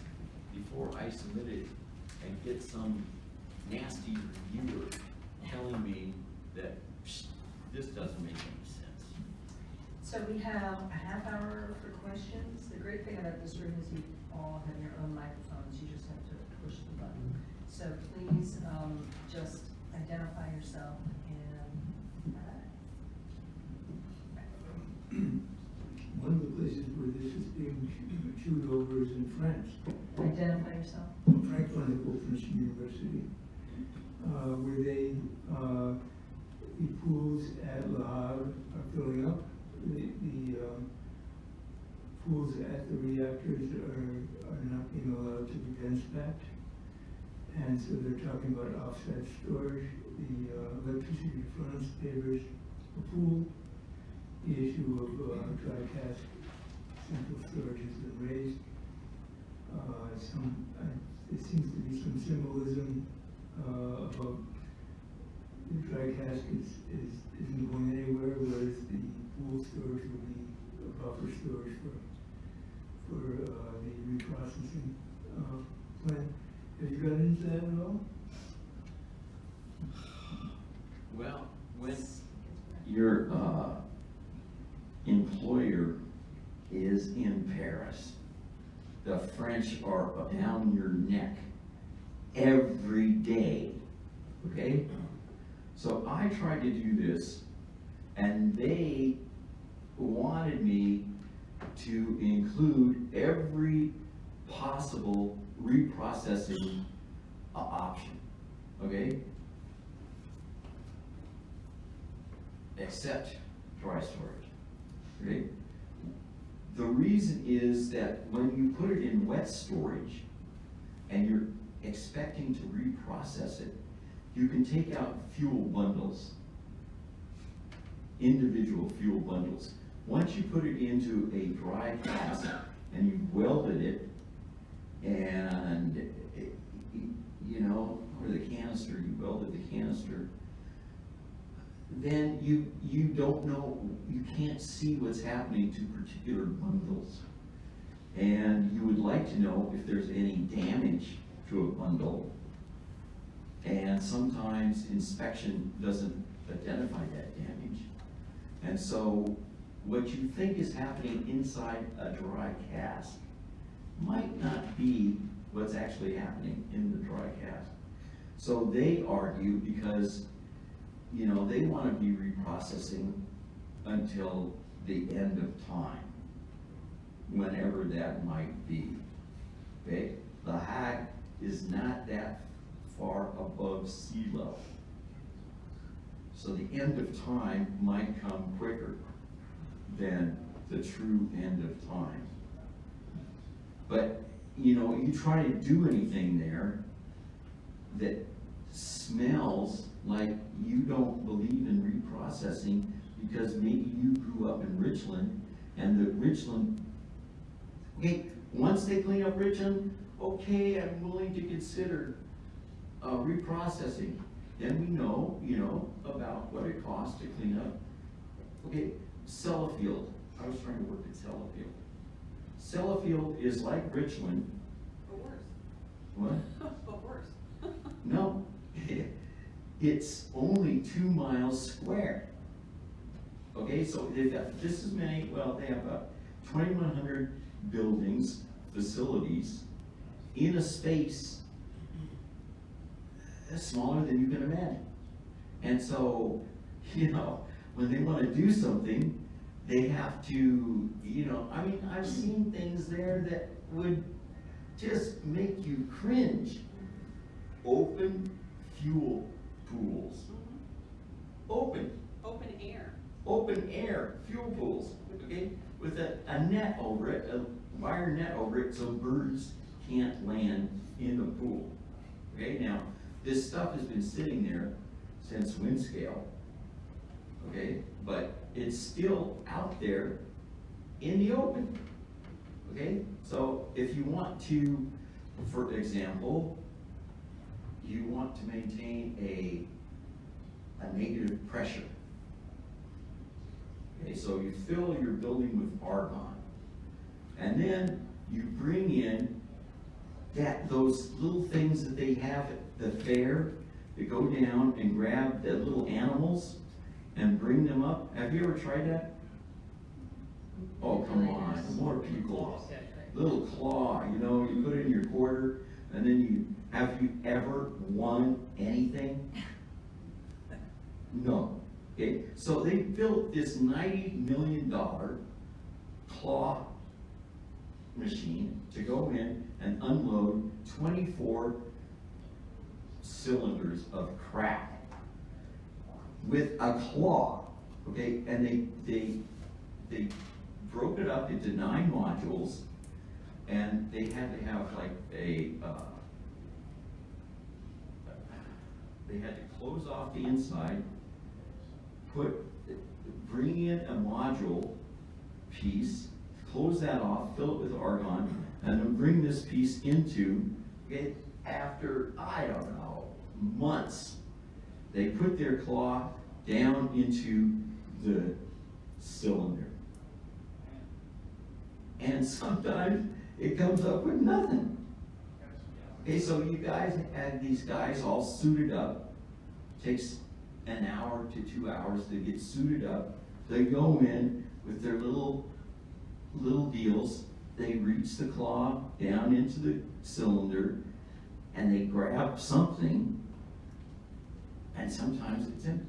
[SPEAKER 3] before I submit it and get some nasty reviewer telling me that this doesn't make any sense.
[SPEAKER 1] so we have a half hour for questions. The great thing about this room is you all have your own microphones, you just have to push the button. So please, just identify yourself and,
[SPEAKER 5] One of the places where this is being chewed over is in France.
[SPEAKER 1] identify yourself.
[SPEAKER 5] Franklin at Open University, where the pools at Le Havre are filling up. The pools at the reactors are not being allowed to be dense-packed. And so they're talking about offsite storage. The electricity furnace favors a pool. The issue of dry cask central storage has been raised. There seems to be some symbolism about the dry cask isn't going anywhere, whereas the pool storage will be a buffer storage for the reprocessing plant. Have you got into that at all?
[SPEAKER 3] Well, when your employer is in Paris, the French are down your neck every day, okay? So I tried to do this, and they wanted me to include every possible reprocessing option, okay? Except dry storage, okay? The reason is that when you put it in wet storage and you're expecting to reprocess it, you can take out fuel bundles, individual fuel bundles. Once you put it into a dry cask and you've welded it, and you know, or the canister, you welded the canister, then you don't know, you can't see what's happening to particular bundles. And you would like to know if there's any damage to a bundle. And sometimes inspection doesn't identify that damage. And so what you think is happening inside a dry cask might not be what's actually happening in the dry cask. So they argue because, you know, they want to be reprocessing until the end of time, whenever that might be. Okay? The Hague is not that far above sea level. So the end of time might come quicker than the true end of time. But, you know, you try to do anything there that smells like you don't believe in reprocessing because maybe you grew up in Richland and the Richland, okay, once they clean up Richland, okay, I'm willing to consider reprocessing. Then we know, you know, about what it costs to clean up. Okay, Sellafield, I was trying to work at Sellafield. Sellafield is like Richland.
[SPEAKER 4] But worse.
[SPEAKER 3] What?
[SPEAKER 4] But worse.
[SPEAKER 3] No, it's only 2 miles square. Okay, so they've got just as many, well, they have about 2,100 buildings, facilities in a space smaller than you can imagine. And so, you know, when they want to do something, they have to, you know, I mean, I've seen things there that would just make you cringe. Open fuel pools. Open
[SPEAKER 4] Open
[SPEAKER 3] air fuel pools, okay? With a net over it, a wire net over it, so birds can't land in the pool. Okay, now, this stuff has been sitting there since wind scale, okay? But it's still out there in the open, okay? So if you want to, for example, you want to maintain a negative pressure. Okay, so you fill your building with argon, and then you bring in those little things that they have at the fair that go down and grab the little animals and bring them up. Have you ever tried that? Oh, come on, more people. Little claw, you know, you put it in your quarter, and then have you ever won anything? No. Okay, so they built this $90 million claw machine to go in and unload 24 cylinders of crap with a claw, okay? And they broke it up into 9 modules, and they had to have like they had to close off the inside, bring in a module piece, close that off, fill it with argon, and then bring this piece into it. After, I don't know, months, they put their claw down into the cylinder. And sometimes it comes up with nothing. Okay, so you guys had these guys all suited up. Takes an hour to 2 hours to get suited up. They go in with their little deals. They reach the claw down into the cylinder, and they grab something, and sometimes it's empty.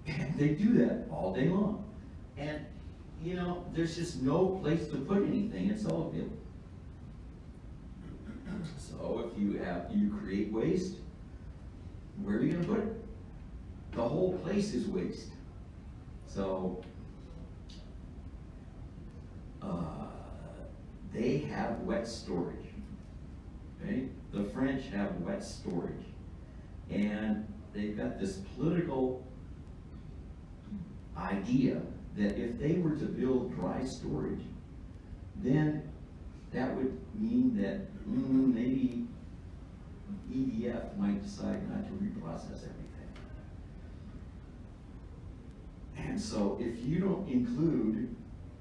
[SPEAKER 3] And they do that all day long. And, you know, there's just no place to put anything in solid field. So if you create waste, where are you gonna put it? The whole place is waste. So, they have wet storage, okay? The French have wet storage. And they've got this political idea that if they were to build dry storage, then that would mean that maybe EDF might decide not to reprocess everything. And so if you don't include,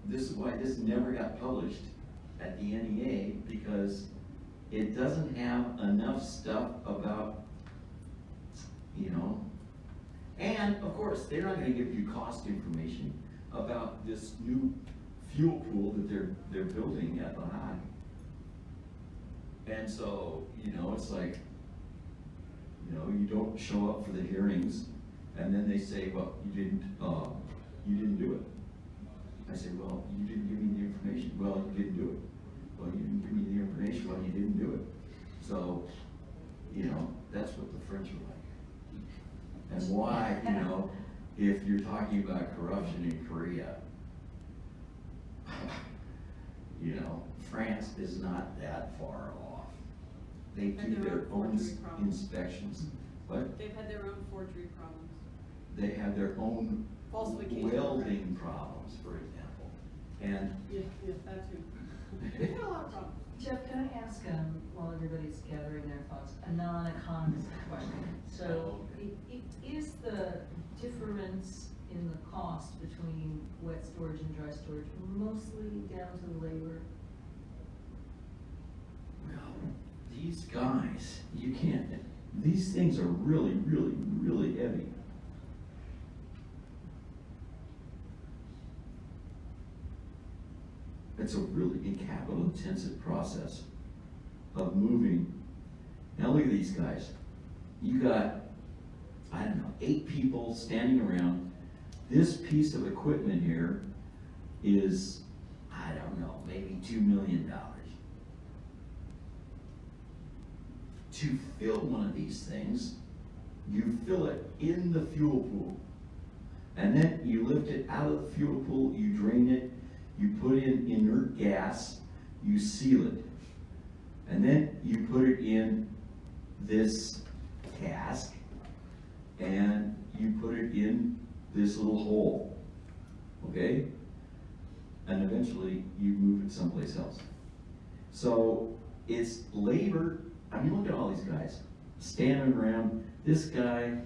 [SPEAKER 3] this is why this never got published at the NEA, because it doesn't have enough stuff about, you know, and of course, they're not gonna give you cost information about this new fuel pool that they're building at the high. And so, you know, it's like, you know, you don't show up for the hearings, and then they say, well, you didn't do it. I say, well, you didn't give me the information. Well, you didn't do it. Well, you didn't give me the information. Well, you didn't do it. So, you know, that's what the French are like. And why, you know, if you're talking about corruption in Korea, you know, France is not that far off. They do their own inspections. But
[SPEAKER 4] They've had their own forgery problems.
[SPEAKER 3] they have their own
[SPEAKER 4] Falsification.
[SPEAKER 3] welding problems, for example. And
[SPEAKER 4] Yes, that too. They've had a lot of problems.
[SPEAKER 1] Jeff, can I ask, while everybody's gathering their thoughts, a non-economist question? So, is the difference in the cost between wet storage and dry storage mostly down to the labor?
[SPEAKER 3] well, these guys, you can't, these things are really, really, really heavy.
[SPEAKER 6] it's a really capital intensive process of moving. Now look at these guys. You got, I don't know, 8 people standing around. This piece of equipment here is, I don't know, maybe $2 million. To fill one of these things, you fill it in the fuel pool. And then you lift it out of the fuel pool, you drain it, you put in inert gas, you seal it. And then you put it in this cask, and you put it in this little hole, okay? And eventually you move it someplace else. So it's labor. I mean, look at all these guys standing around. This guy,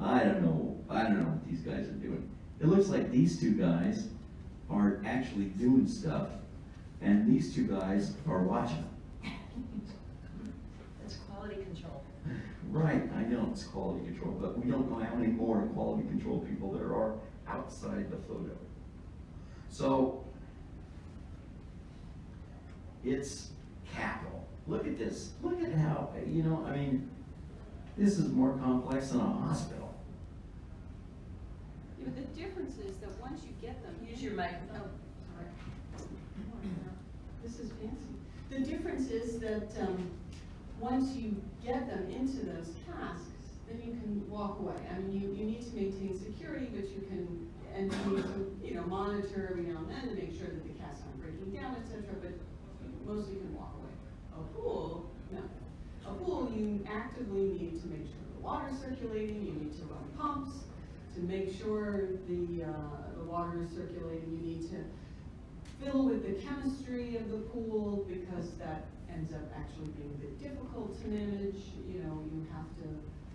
[SPEAKER 6] I don't know what these guys are doing. It looks like these 2 guys are actually doing stuff, and these 2 guys are watching.
[SPEAKER 1] That's quality control.
[SPEAKER 6] Right, I know it's quality control, but we don't know how many more quality control people there are outside the photo. So, it's capital. Look at this. Look at how, I mean, this is more complex than a hospital.
[SPEAKER 4] Yeah, but the difference is that once you get them.
[SPEAKER 1] Use your microphone.
[SPEAKER 4] Oh, sorry. This is fancy. The difference is that, once you get them into those casks, then you can walk away. I mean, you need to maintain security, but you can, and you need to, monitor every now and then to make sure that the casks aren't breaking down, etc. But mostly you can walk away. A pool, no. A pool, you actively need to make sure the water's circulating. You need to run pumps to make sure the water is circulating. You need to fill with the chemistry of the pool, because that ends up actually being a bit difficult to manage. You have to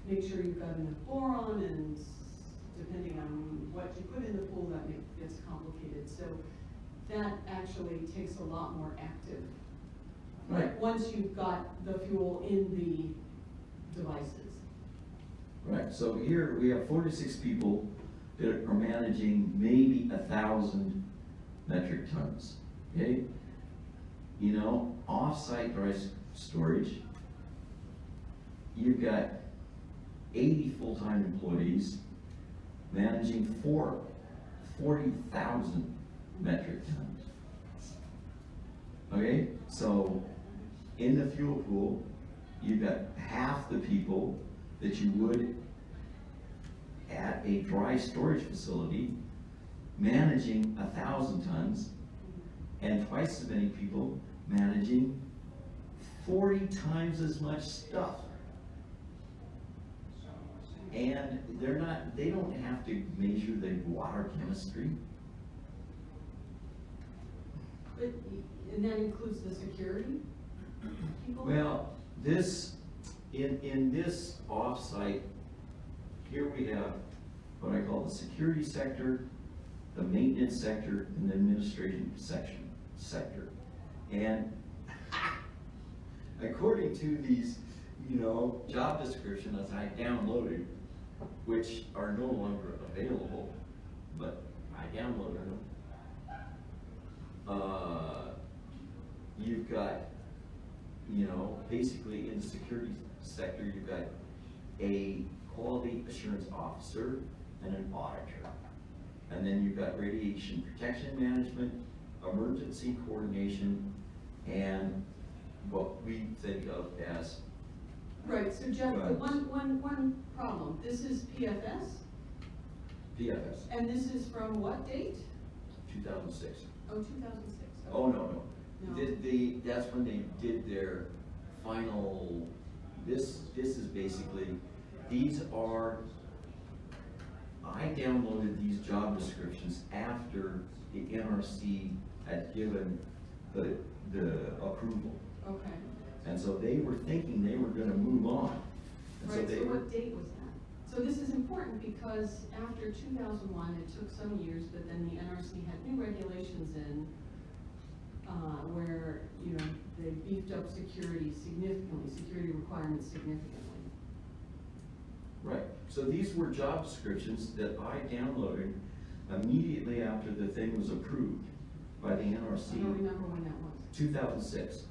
[SPEAKER 4] make sure you've got enough boron, and depending on what you put in the pool, that gets complicated. So that actually takes a lot more active.
[SPEAKER 6] Right.
[SPEAKER 4] Once you've got the fuel in the devices.
[SPEAKER 6] Right, so here we have 46 people that are managing maybe 1,000 metric tons, okay? Off-site dry storage, you've got 80 full-time employees managing 40,000 metric tons. Okay, so in the fuel pool, you've got half the people that you would at a dry storage facility managing 1,000 tons, and twice as many people managing 40 times as much stuff. And they don't have to measure the water chemistry.
[SPEAKER 4] But, and that includes the security people?
[SPEAKER 6] Well, in this offsite, here we have what I call the security sector, the maintenance sector, and the administration sector. And according to these, job descriptions as I downloaded, which are no longer available, but I downloaded them. You've got, basically in the security sector, you've got a quality assurance officer and an auditor. And then you've got radiation protection management, emergency coordination, and what we think of as.
[SPEAKER 4] Right, so Jeff, the one problem, this is PFS,
[SPEAKER 6] PFS,
[SPEAKER 4] and this is from what date?
[SPEAKER 6] 2006.
[SPEAKER 4] Oh, 2006.
[SPEAKER 6] Oh, no.
[SPEAKER 4] No.
[SPEAKER 6] That's when they did their final, this is basically, I downloaded these job descriptions after the NRC had given the approval.
[SPEAKER 4] Okay.
[SPEAKER 6] And so they were thinking they were gonna move on. And
[SPEAKER 4] Right,
[SPEAKER 6] they
[SPEAKER 4] so
[SPEAKER 6] were,
[SPEAKER 4] what date was that? So this is important because after 2001, it took some years, but then the NRC had new regulations in where, they beefed up security significantly, security requirements significantly.
[SPEAKER 6] right, so these were job descriptions that I downloaded immediately after the thing was approved
[SPEAKER 3] by the
[SPEAKER 4] I don't
[SPEAKER 3] NRC,
[SPEAKER 4] remember when that was.
[SPEAKER 3] 2006.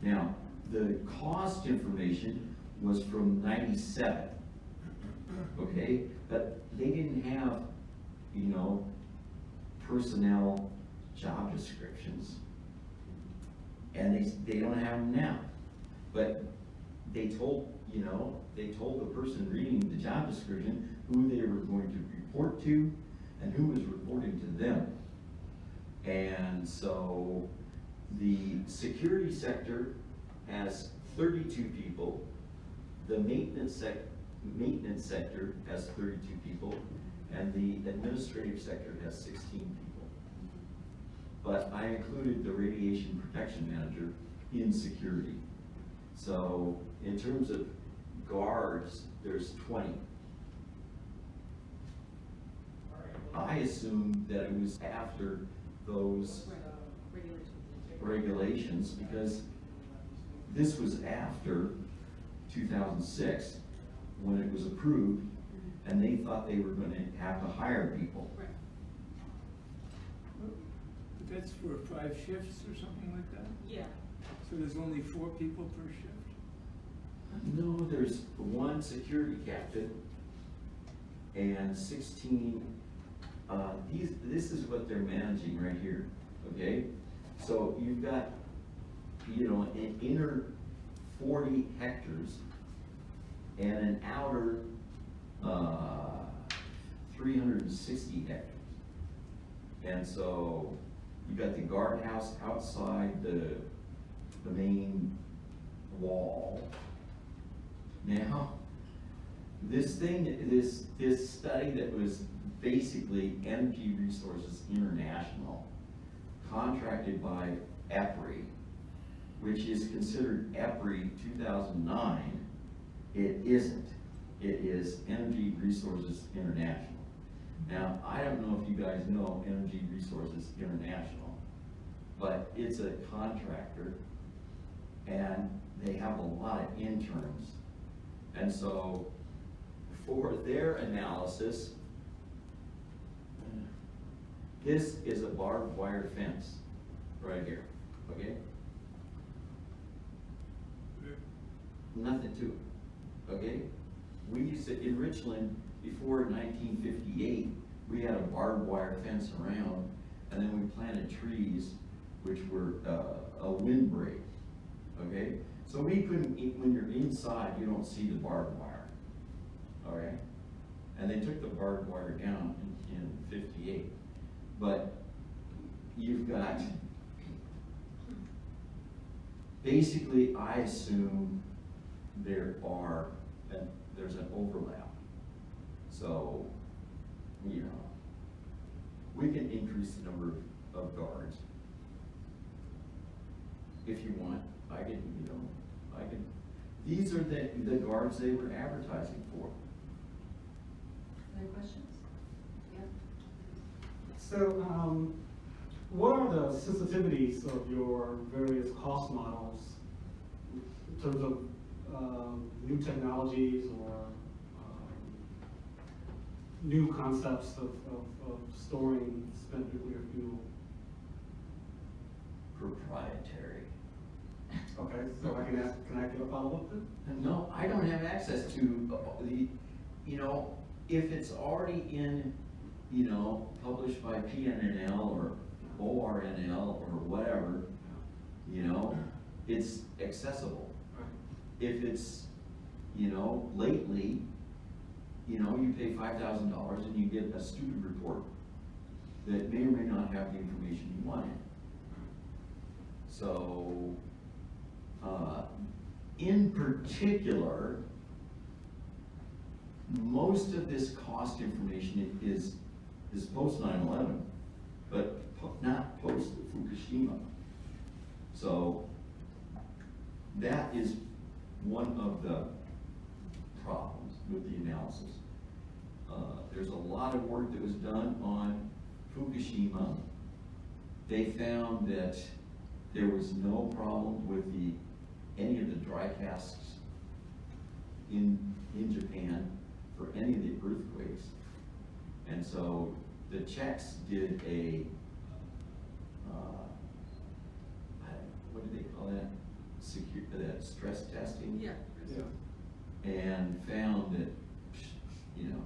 [SPEAKER 3] Now, the cost information was from 97, okay? But they didn't have, you know, personnel job descriptions. And they don't have them now. But they told, you know, they told the person reading the job description who they were going to report to and who was reporting to them. And so the security sector has 32 people, the maintenance sector has 32 people, and the administrative sector has 16 people. But I included the radiation protection manager in security. So in terms of guards, there's 20. I assumed that it was after those regulations because this was after 2006 when it was approved, and they thought they were going to have to hire people.
[SPEAKER 5] But that's for 5 shifts or something like that?
[SPEAKER 4] Yeah.
[SPEAKER 5] So there's only 4 people per shift?
[SPEAKER 3] No, there's 1 security captain and 16. This is what they're managing right here. Okay, so you've got, you know, an inner 40 hectares and an outer 360 hectares. And so you got the guardhouse outside the main wall. Now, this study that was basically Energy Resources International, contracted by EPRI, which is considered EPRI 2009, it isn't. It is Energy Resources International. Now, I don't know if you guys know Energy Resources International, but it's a contractor, and they have a lot of interns. And so, for their analysis, this is a barbed wire fence right here, okay? Nothing to it, okay? We used to, in Richland, before 1958, we had a barbed wire fence around, and then we planted trees, which were a windbreak, okay? So we couldn't, when you're inside, you don't see the barbed wire, all right? And they took the barbed wire down in 58. But you've got, basically, I assume there's an overlap. So, you know, we can increase the number of guards. If you want, I can, you know, these are the guards they were advertising for.
[SPEAKER 1] Any questions? Yeah.
[SPEAKER 7] So, what are the sensitivities of your various cost models in terms of new technologies or new concepts of storing spent nuclear fuel?
[SPEAKER 3] Proprietary.
[SPEAKER 7] Okay, so can I give a follow-up then?
[SPEAKER 3] No, I don't have access to the, you know, if it's already in, you know, published by PNNL or ORNL or whatever, you know, it's accessible.
[SPEAKER 7] Right.
[SPEAKER 3] If it's, you know, lately, you know, you pay $5,000 and you get a student report that may or may not have the information you wanted. So, in particular, most of this cost information is post 9/11, but not post Fukushima. So that is one of the problems with the analysis. There's a lot of work that was done on Fukushima. They found that there was no problem with any of the dry casks in Japan for any of the earthquakes. And so the Czechs did a
[SPEAKER 6] what do they call that? That stress testing?
[SPEAKER 4] Yeah.
[SPEAKER 7] Yeah.
[SPEAKER 6] And found that, you know,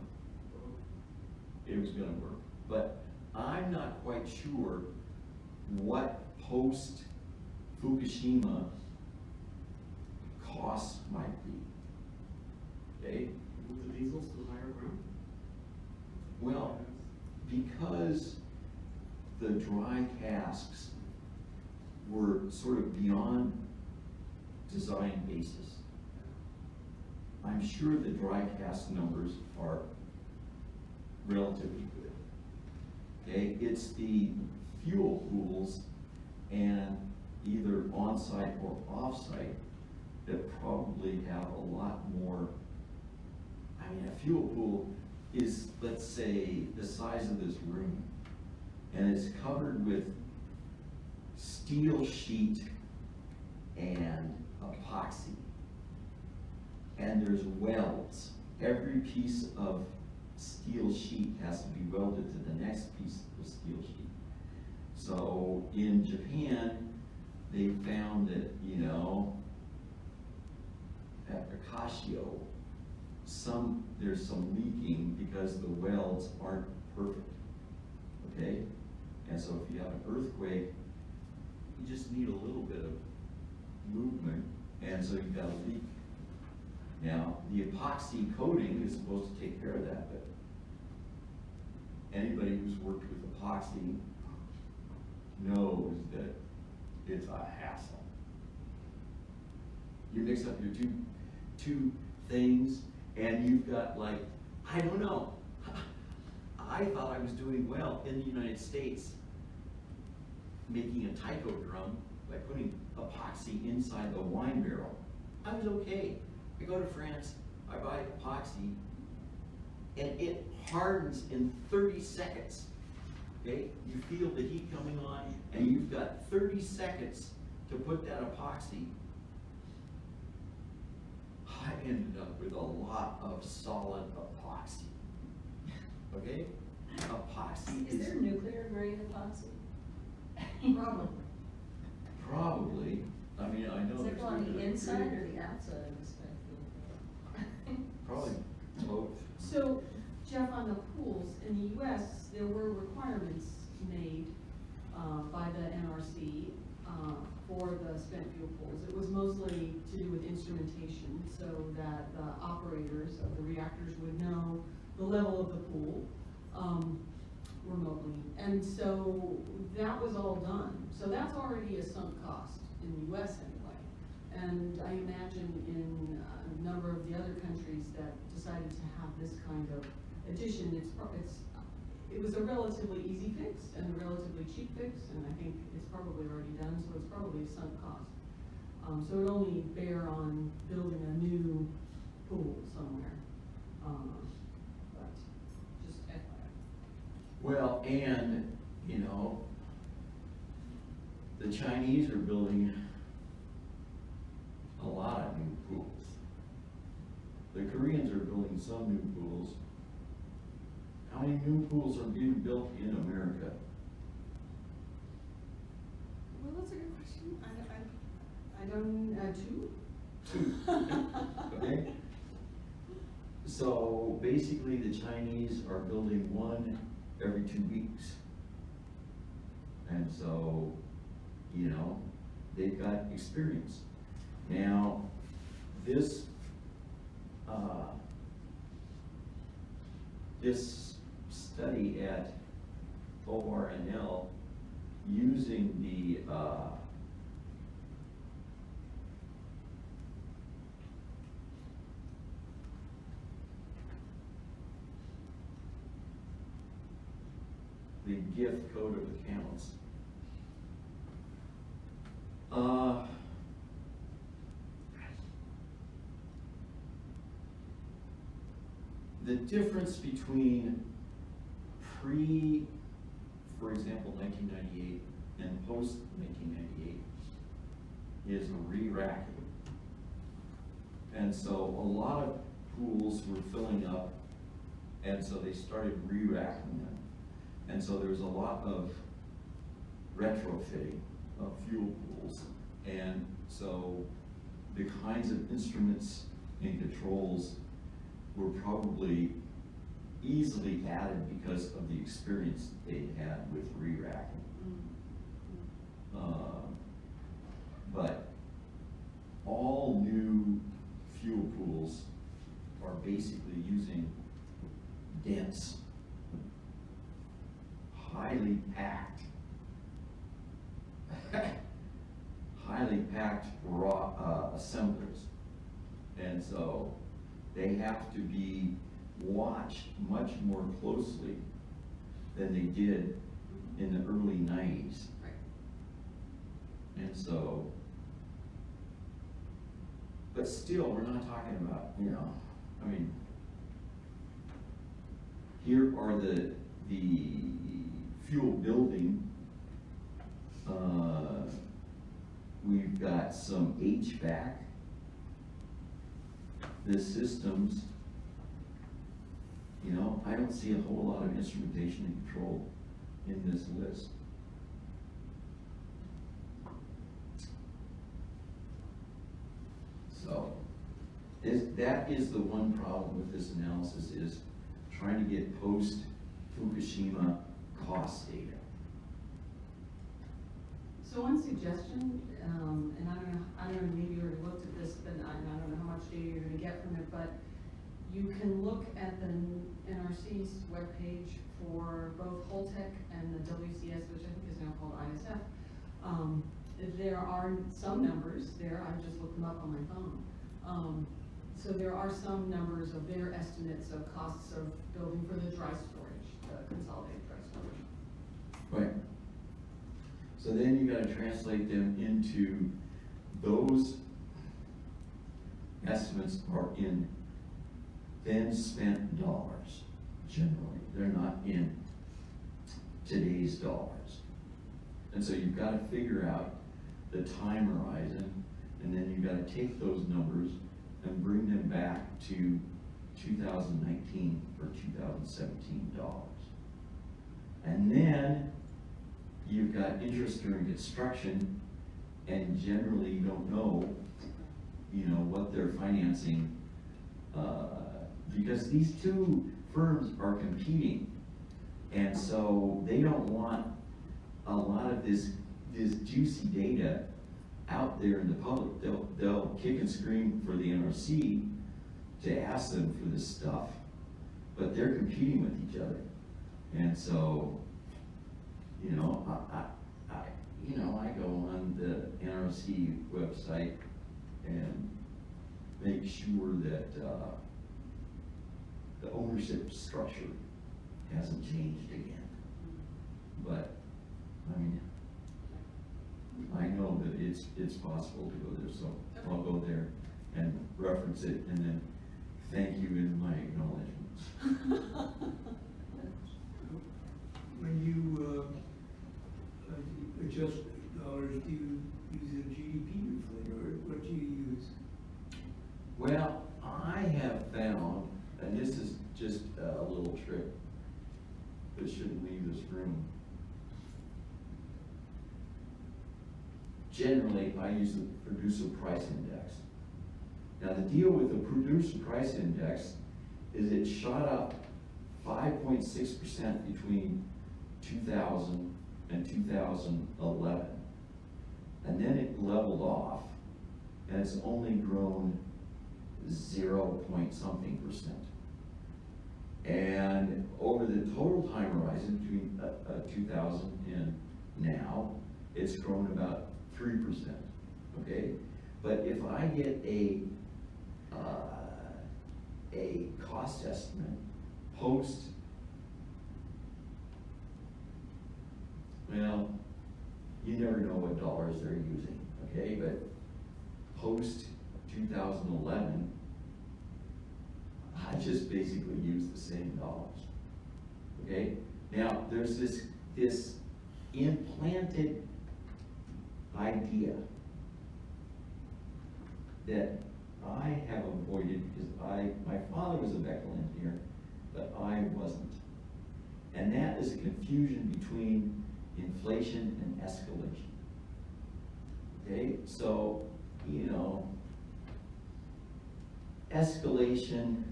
[SPEAKER 6] it was gonna work. But I'm not quite sure what post Fukushima costs might be. Okay?
[SPEAKER 7] Move the diesels to higher ground?
[SPEAKER 6] Well, because the dry casks were sort of beyond design basis, I'm sure the dry cask numbers are relatively good. Okay, it's the fuel pools and either on-site or off-site that probably have a lot more. I mean, a fuel pool is, let's say, the size of this room, and it's covered with steel sheet and epoxy. And there's welds. Every piece of steel sheet has to be welded to the next piece of steel sheet. So in Japan, they found that, you know, at Fukushima, there's some leaking because the welds aren't perfect, okay? And so if you have an earthquake, you just need a little bit of movement, and so you've got a leak. Now, the epoxy coating is supposed to take care of that, but anybody who's worked with epoxy knows that it's a hassle. You mix up your two things, and you've got, like, I don't know. I thought I was doing well in the United States making a taiko drum by putting epoxy inside the wine barrel. I was okay. I go to France, I buy epoxy, and it hardens in 30 seconds. Okay? You feel the heat coming on, and you've got 30 seconds to put that epoxy. I ended up with a lot of solid epoxy. Okay? Epoxy
[SPEAKER 1] Is there nuclear grade epoxy?
[SPEAKER 4] Probably.
[SPEAKER 6] Probably. I mean, I know
[SPEAKER 1] Is
[SPEAKER 6] there's.
[SPEAKER 1] it on the
[SPEAKER 6] nuclear
[SPEAKER 1] inside
[SPEAKER 6] grade.
[SPEAKER 1] or the outside of the spent
[SPEAKER 6] Probably both.
[SPEAKER 4] So, Jeff, on the pools, in the US, there were requirements made by the NRC for the spent fuel pools. It was mostly to do with instrumentation, so that the operators of the reactors would know the level of the pool remotely. And so that was all done. So that's already a sunk cost in the US anyway. And I imagine in a number of the other countries that decided to have this kind of addition, it was a relatively easy fix and a relatively cheap fix, and I think it's probably already done, so it's probably a sunk cost. So it only bear on building a new pool somewhere. But just FYI.
[SPEAKER 6] Well, and, you know, the Chinese are building a lot of new pools. The Koreans are building some new pools. How many new pools are being built in America?
[SPEAKER 4] Well, that's a good question. I don't, two?
[SPEAKER 6] Two. Okay? So basically the Chinese are building one every 2 weeks. And so, you know, they've got experience. Now, this study at ORNL using the gift code of accounts. The difference between for example, 1998 and post-1998 is re-racking. And so a lot of pools were filling up, and so they started re-racking them. And so there was a lot of retrofitting of fuel pools. And so the kinds of instruments and controls were probably easily added because of the experience they had with re-racking. But all new fuel pools are basically using dense, highly packed raw assemblers. And so they have to be watched much more closely than they did in the early 90s.
[SPEAKER 4] Right.
[SPEAKER 6] And so, but still, we're not talking about, you know, I mean, here are the fuel building. We've got some HVAC, the systems. You know, I don't see a whole lot of instrumentation and control in this list. So, that is the one problem with this analysis, is trying to get post-Fukushima cost data.
[SPEAKER 4] So one suggestion, and I don't know, maybe you already looked at this, but I don't know how much data you're gonna get from it, but you can look at the NRC's webpage for both Holtec and the WCS, which I think is now called ISF. There are some numbers there, I just looked them up on my phone. So there are some numbers of their estimates of costs of building for the dry storage, the consolidated dry storage.
[SPEAKER 6] Right. So then you gotta translate them into, those estimates are in then spent dollars, generally. They're not in today's dollars. And so you've gotta figure out the time horizon, and then you've gotta take those numbers and bring them back to 2019 or 2017 dollars. And then you've got interest during construction, and generally you don't know, you know, what they're financing, because these two firms are competing, and so they don't want a lot of this juicy data out there in the public. They'll kick and scream for the NRC to ask them for this stuff, but they're competing with each other, and so, you know, I go on the NRC website and make sure that the ownership structure hasn't changed again. But, I mean, I know that it's possible to go there, so I'll go there and reference it and then thank you in my acknowledgements.
[SPEAKER 5] When you adjust dollars, do you use a GDP reflator, or what do you use?
[SPEAKER 6] Well, I have found, and this is just a little trick that shouldn't leave this room. Generally, I use the producer price index. Now, the deal with the producer price index is it shot up 5.6% between 2000 and 2011. And then it leveled off, and it's only grown 0 point something %. And over the total time horizon between 2000 and now, it's grown about 3%, okay? But if I get a cost estimate post, well, you never know what dollars they're using, okay? But post 2011, I just basically use the same dollars, okay? Now, there's this implanted idea that I have avoided because my father was a Bechtel engineer, but I wasn't. And that is a confusion between inflation and escalation. Okay, so, you know, escalation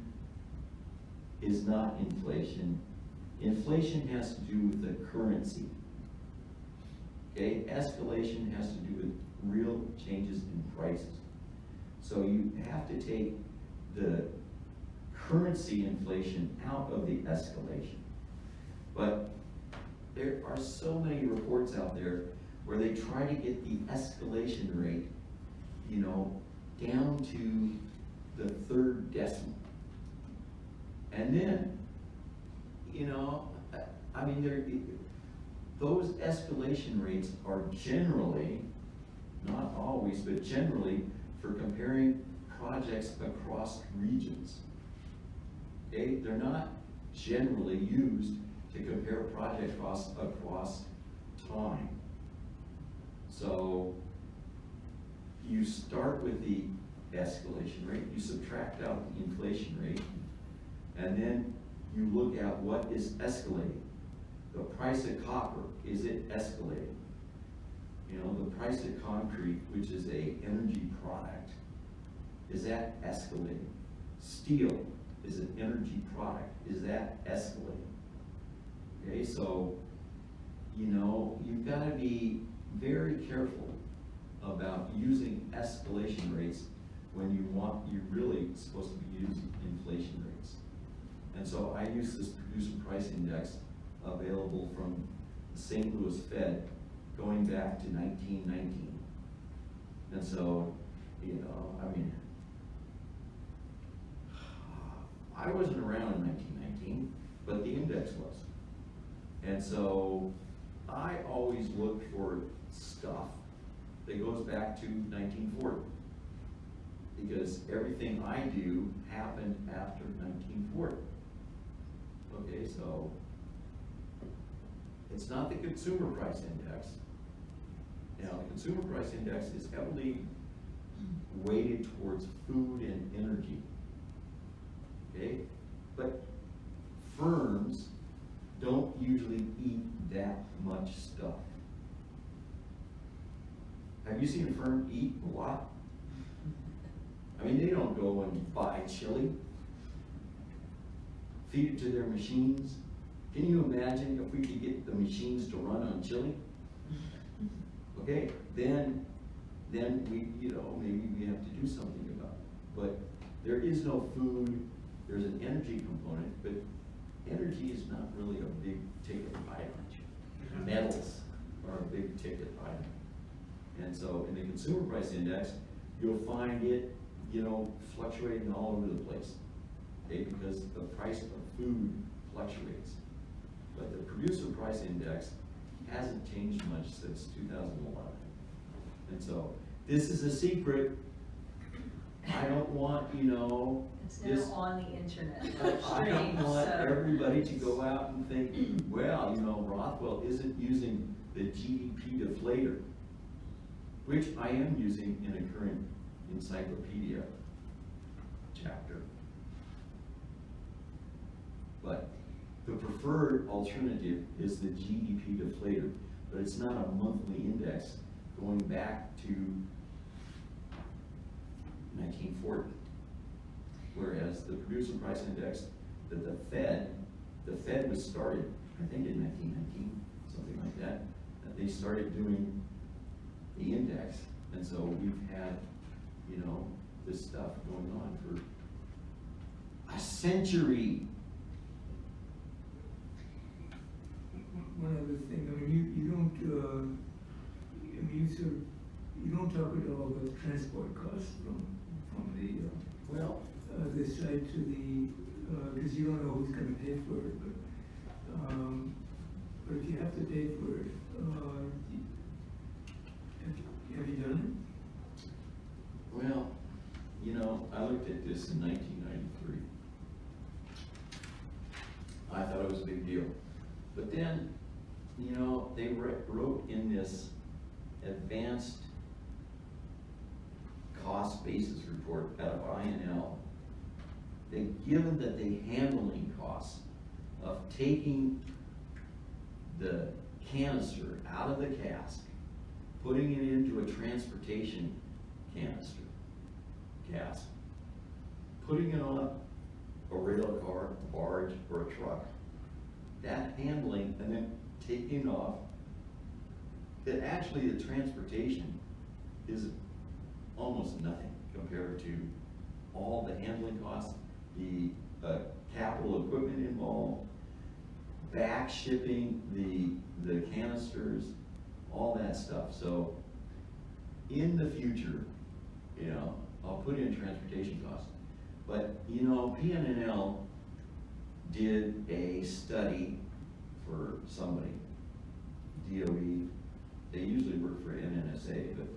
[SPEAKER 6] is not inflation. Inflation has to do with the currency. Okay, escalation has to do with real changes in prices. So you have to take the currency inflation out of the escalation. But there are so many reports out there where they try to get the escalation rate, you know, down to the third decimal. And then, you know, I mean, those escalation rates are generally, not always, but generally for comparing projects across regions. Okay, they're not generally used to compare project costs across time. So you start with the escalation rate, you subtract out the inflation rate, and then you look at what is escalating. The price of copper, is it escalating? You know, the price of concrete, which is a energy product, is that escalating? Steel is an energy product, is that escalating? Okay, so, you know, you've got to be very careful about using escalation rates when you're really supposed to be using inflation rates. And so I use this producer price index available from the St. Louis Fed going back to 1919. And so, you know, I mean, I wasn't around in 1919, but the index was. And so I always look for stuff that goes back to 1940, because everything I do happened after 1940. Okay, so it's not the consumer price index. Now, the consumer price index is heavily weighted towards food and energy. Okay, but firms don't usually eat that much stuff. Have you seen a firm eat a lot? I mean, they don't go and buy chili, feed it to their machines. Can you imagine if we could get the machines to run on chili? Okay, then we, you know, maybe we have to do something about it. But there is no food, there's an energy component, but energy is not really a big ticket item. Metals are a big ticket item. And so in the consumer price index, you'll find it, you know, fluctuating all over the place. Okay, because the price of food fluctuates. But the producer price index hasn't changed much since 2011. And so this is a secret. I don't want, you know,
[SPEAKER 1] It's
[SPEAKER 6] this,
[SPEAKER 1] now on the internet.
[SPEAKER 6] I don't want
[SPEAKER 1] So-
[SPEAKER 6] everybody to go out and think, well, you know, Rothwell isn't using the GDP deflator, which I am using in a current encyclopedia chapter. But the preferred alternative is the GDP deflator, but it's not a monthly index going back to 1940. Whereas the producer price index that the Fed was started, I think in 1919, something like that they started doing the index. And so we've had, you know, this stuff going on for a century.
[SPEAKER 5] One other thing, I mean, you don't, I mean, you don't talk at all about transport costs from the,
[SPEAKER 6] Well,
[SPEAKER 5] this site to the, because you don't know who's gonna pay for it, but if you have to pay for it, have you done
[SPEAKER 6] well, you know, I looked at this in 1993. I thought it was a big deal. But then, you know, they wrote in this advanced cost basis report out of INL that given that the handling costs of taking the canister out of the cask, putting it into a transportation cask, putting it on a rail car, a barge, or a truck, that handling, and then taking off, that actually the transportation is almost nothing compared to all the handling costs, the capital equipment involved, back shipping the canisters, all that stuff. So in the future, you know, I'll put in transportation costs. But, you know, PNNL did a study for somebody, DOE, they usually work for NNSA, but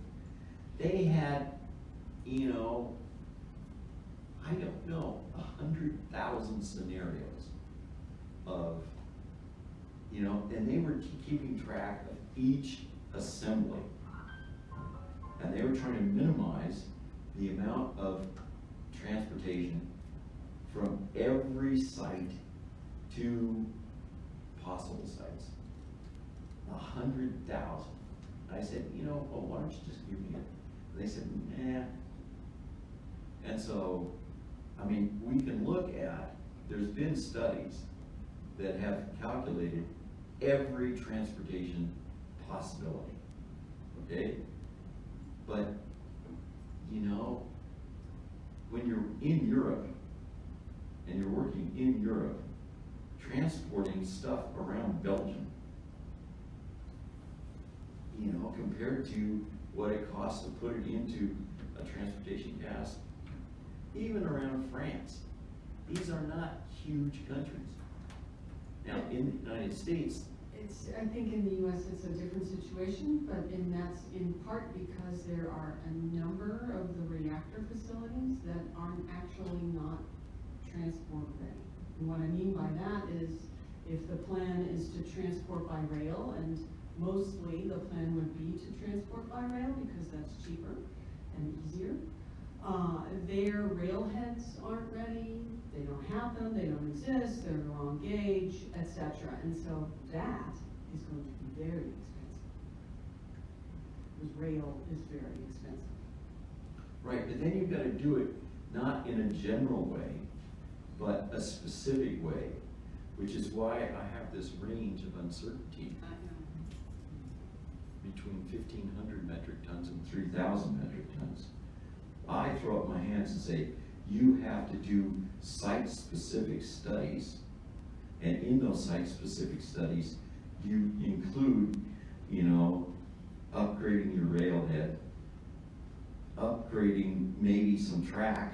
[SPEAKER 6] they had, you know, I don't know, 100,000 scenarios of, you know, and they were keeping track of each assembly. And they were trying to minimize the amount of transportation from every site to possible sites. 100,000. I said, you know, well, why don't you just give me it? They said, nah. And so, I mean, we can look at, there's been studies that have calculated every transportation possibility, okay? But, you know, when you're in Europe, and you're working in Europe, transporting stuff around Belgium, you know, compared to what it costs to put it into a transportation cask, even around France, these are not huge countries. Now, in the United States,
[SPEAKER 4] I think in the US it's a different situation, but that's in part because there are a number of the reactor facilities that aren't actually not transport ready. And what I mean by that is, if the plan is to transport by rail, and mostly the plan would be to transport by rail because that's cheaper and easier, their railheads aren't ready, they don't have them, they don't exist, they're the wrong gauge, etc. And so that is going to be very expensive. Because rail is very expensive.
[SPEAKER 6] right, but then you've got to do it not in a general way, but a specific way, which is why I have this range of uncertainty between 1,500 metric tons and 3,000 metric tons. I throw up my hands and say, you have to do site-specific studies, and in those site-specific studies, you include, you know, upgrading your railhead, upgrading maybe some track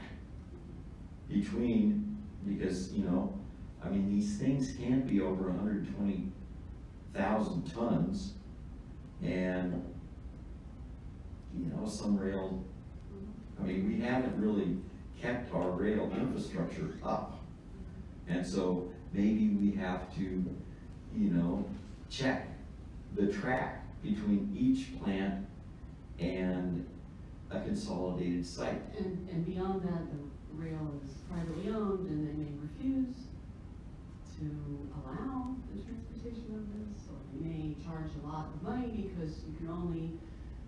[SPEAKER 6] between, because, you know, I mean, these things can't be over 120,000 tons, and, you know, some rail, I mean, we haven't really kept our rail infrastructure up. And so maybe we have to, you know, check the track between each plant and a consolidated site.
[SPEAKER 4] And beyond that, the rail is privately owned, and they may refuse to allow the transportation of this, or they may charge a lot of money because you can only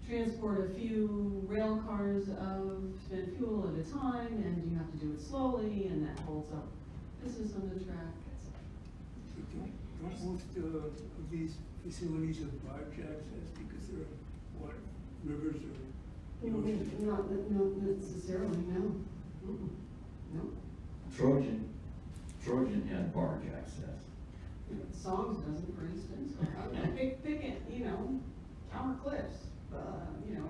[SPEAKER 4] transport a few rail cars of spent fuel at a time, and you have to do it slowly, and that holds up business on the track, etc.
[SPEAKER 5] Don't most of these facilities have barge access because they're what, rivers or?
[SPEAKER 4] Not necessarily, no. No.
[SPEAKER 6] Trojan had barge access.
[SPEAKER 4] Songs doesn't, for instance, pick it, you know, Tower Cliffs, you know,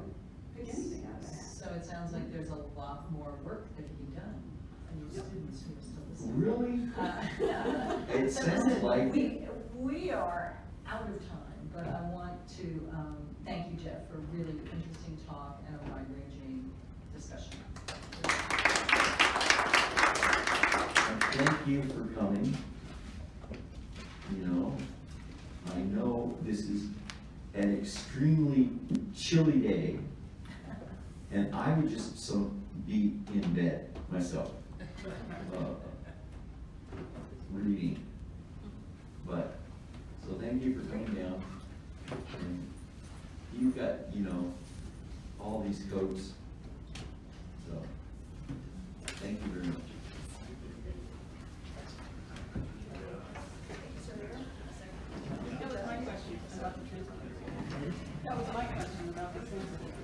[SPEAKER 4] pick anything out of that.
[SPEAKER 1] So it sounds like there's a lot more work that can be done, and your students who are still listening.
[SPEAKER 6] Really? It
[SPEAKER 1] So
[SPEAKER 6] sounds
[SPEAKER 1] listen,
[SPEAKER 6] like-
[SPEAKER 1] we are out of time, but I want to thank you, Jeff, for a really interesting talk and a wide-ranging discussion.
[SPEAKER 6] Thank you for coming. You know, I know this is an extremely chilly day, and I would just so be in bed myself, reading. But, so thank you for coming down. votes. So, thank you very much.
[SPEAKER 4] That was my question about the transport. That was my question about the transport.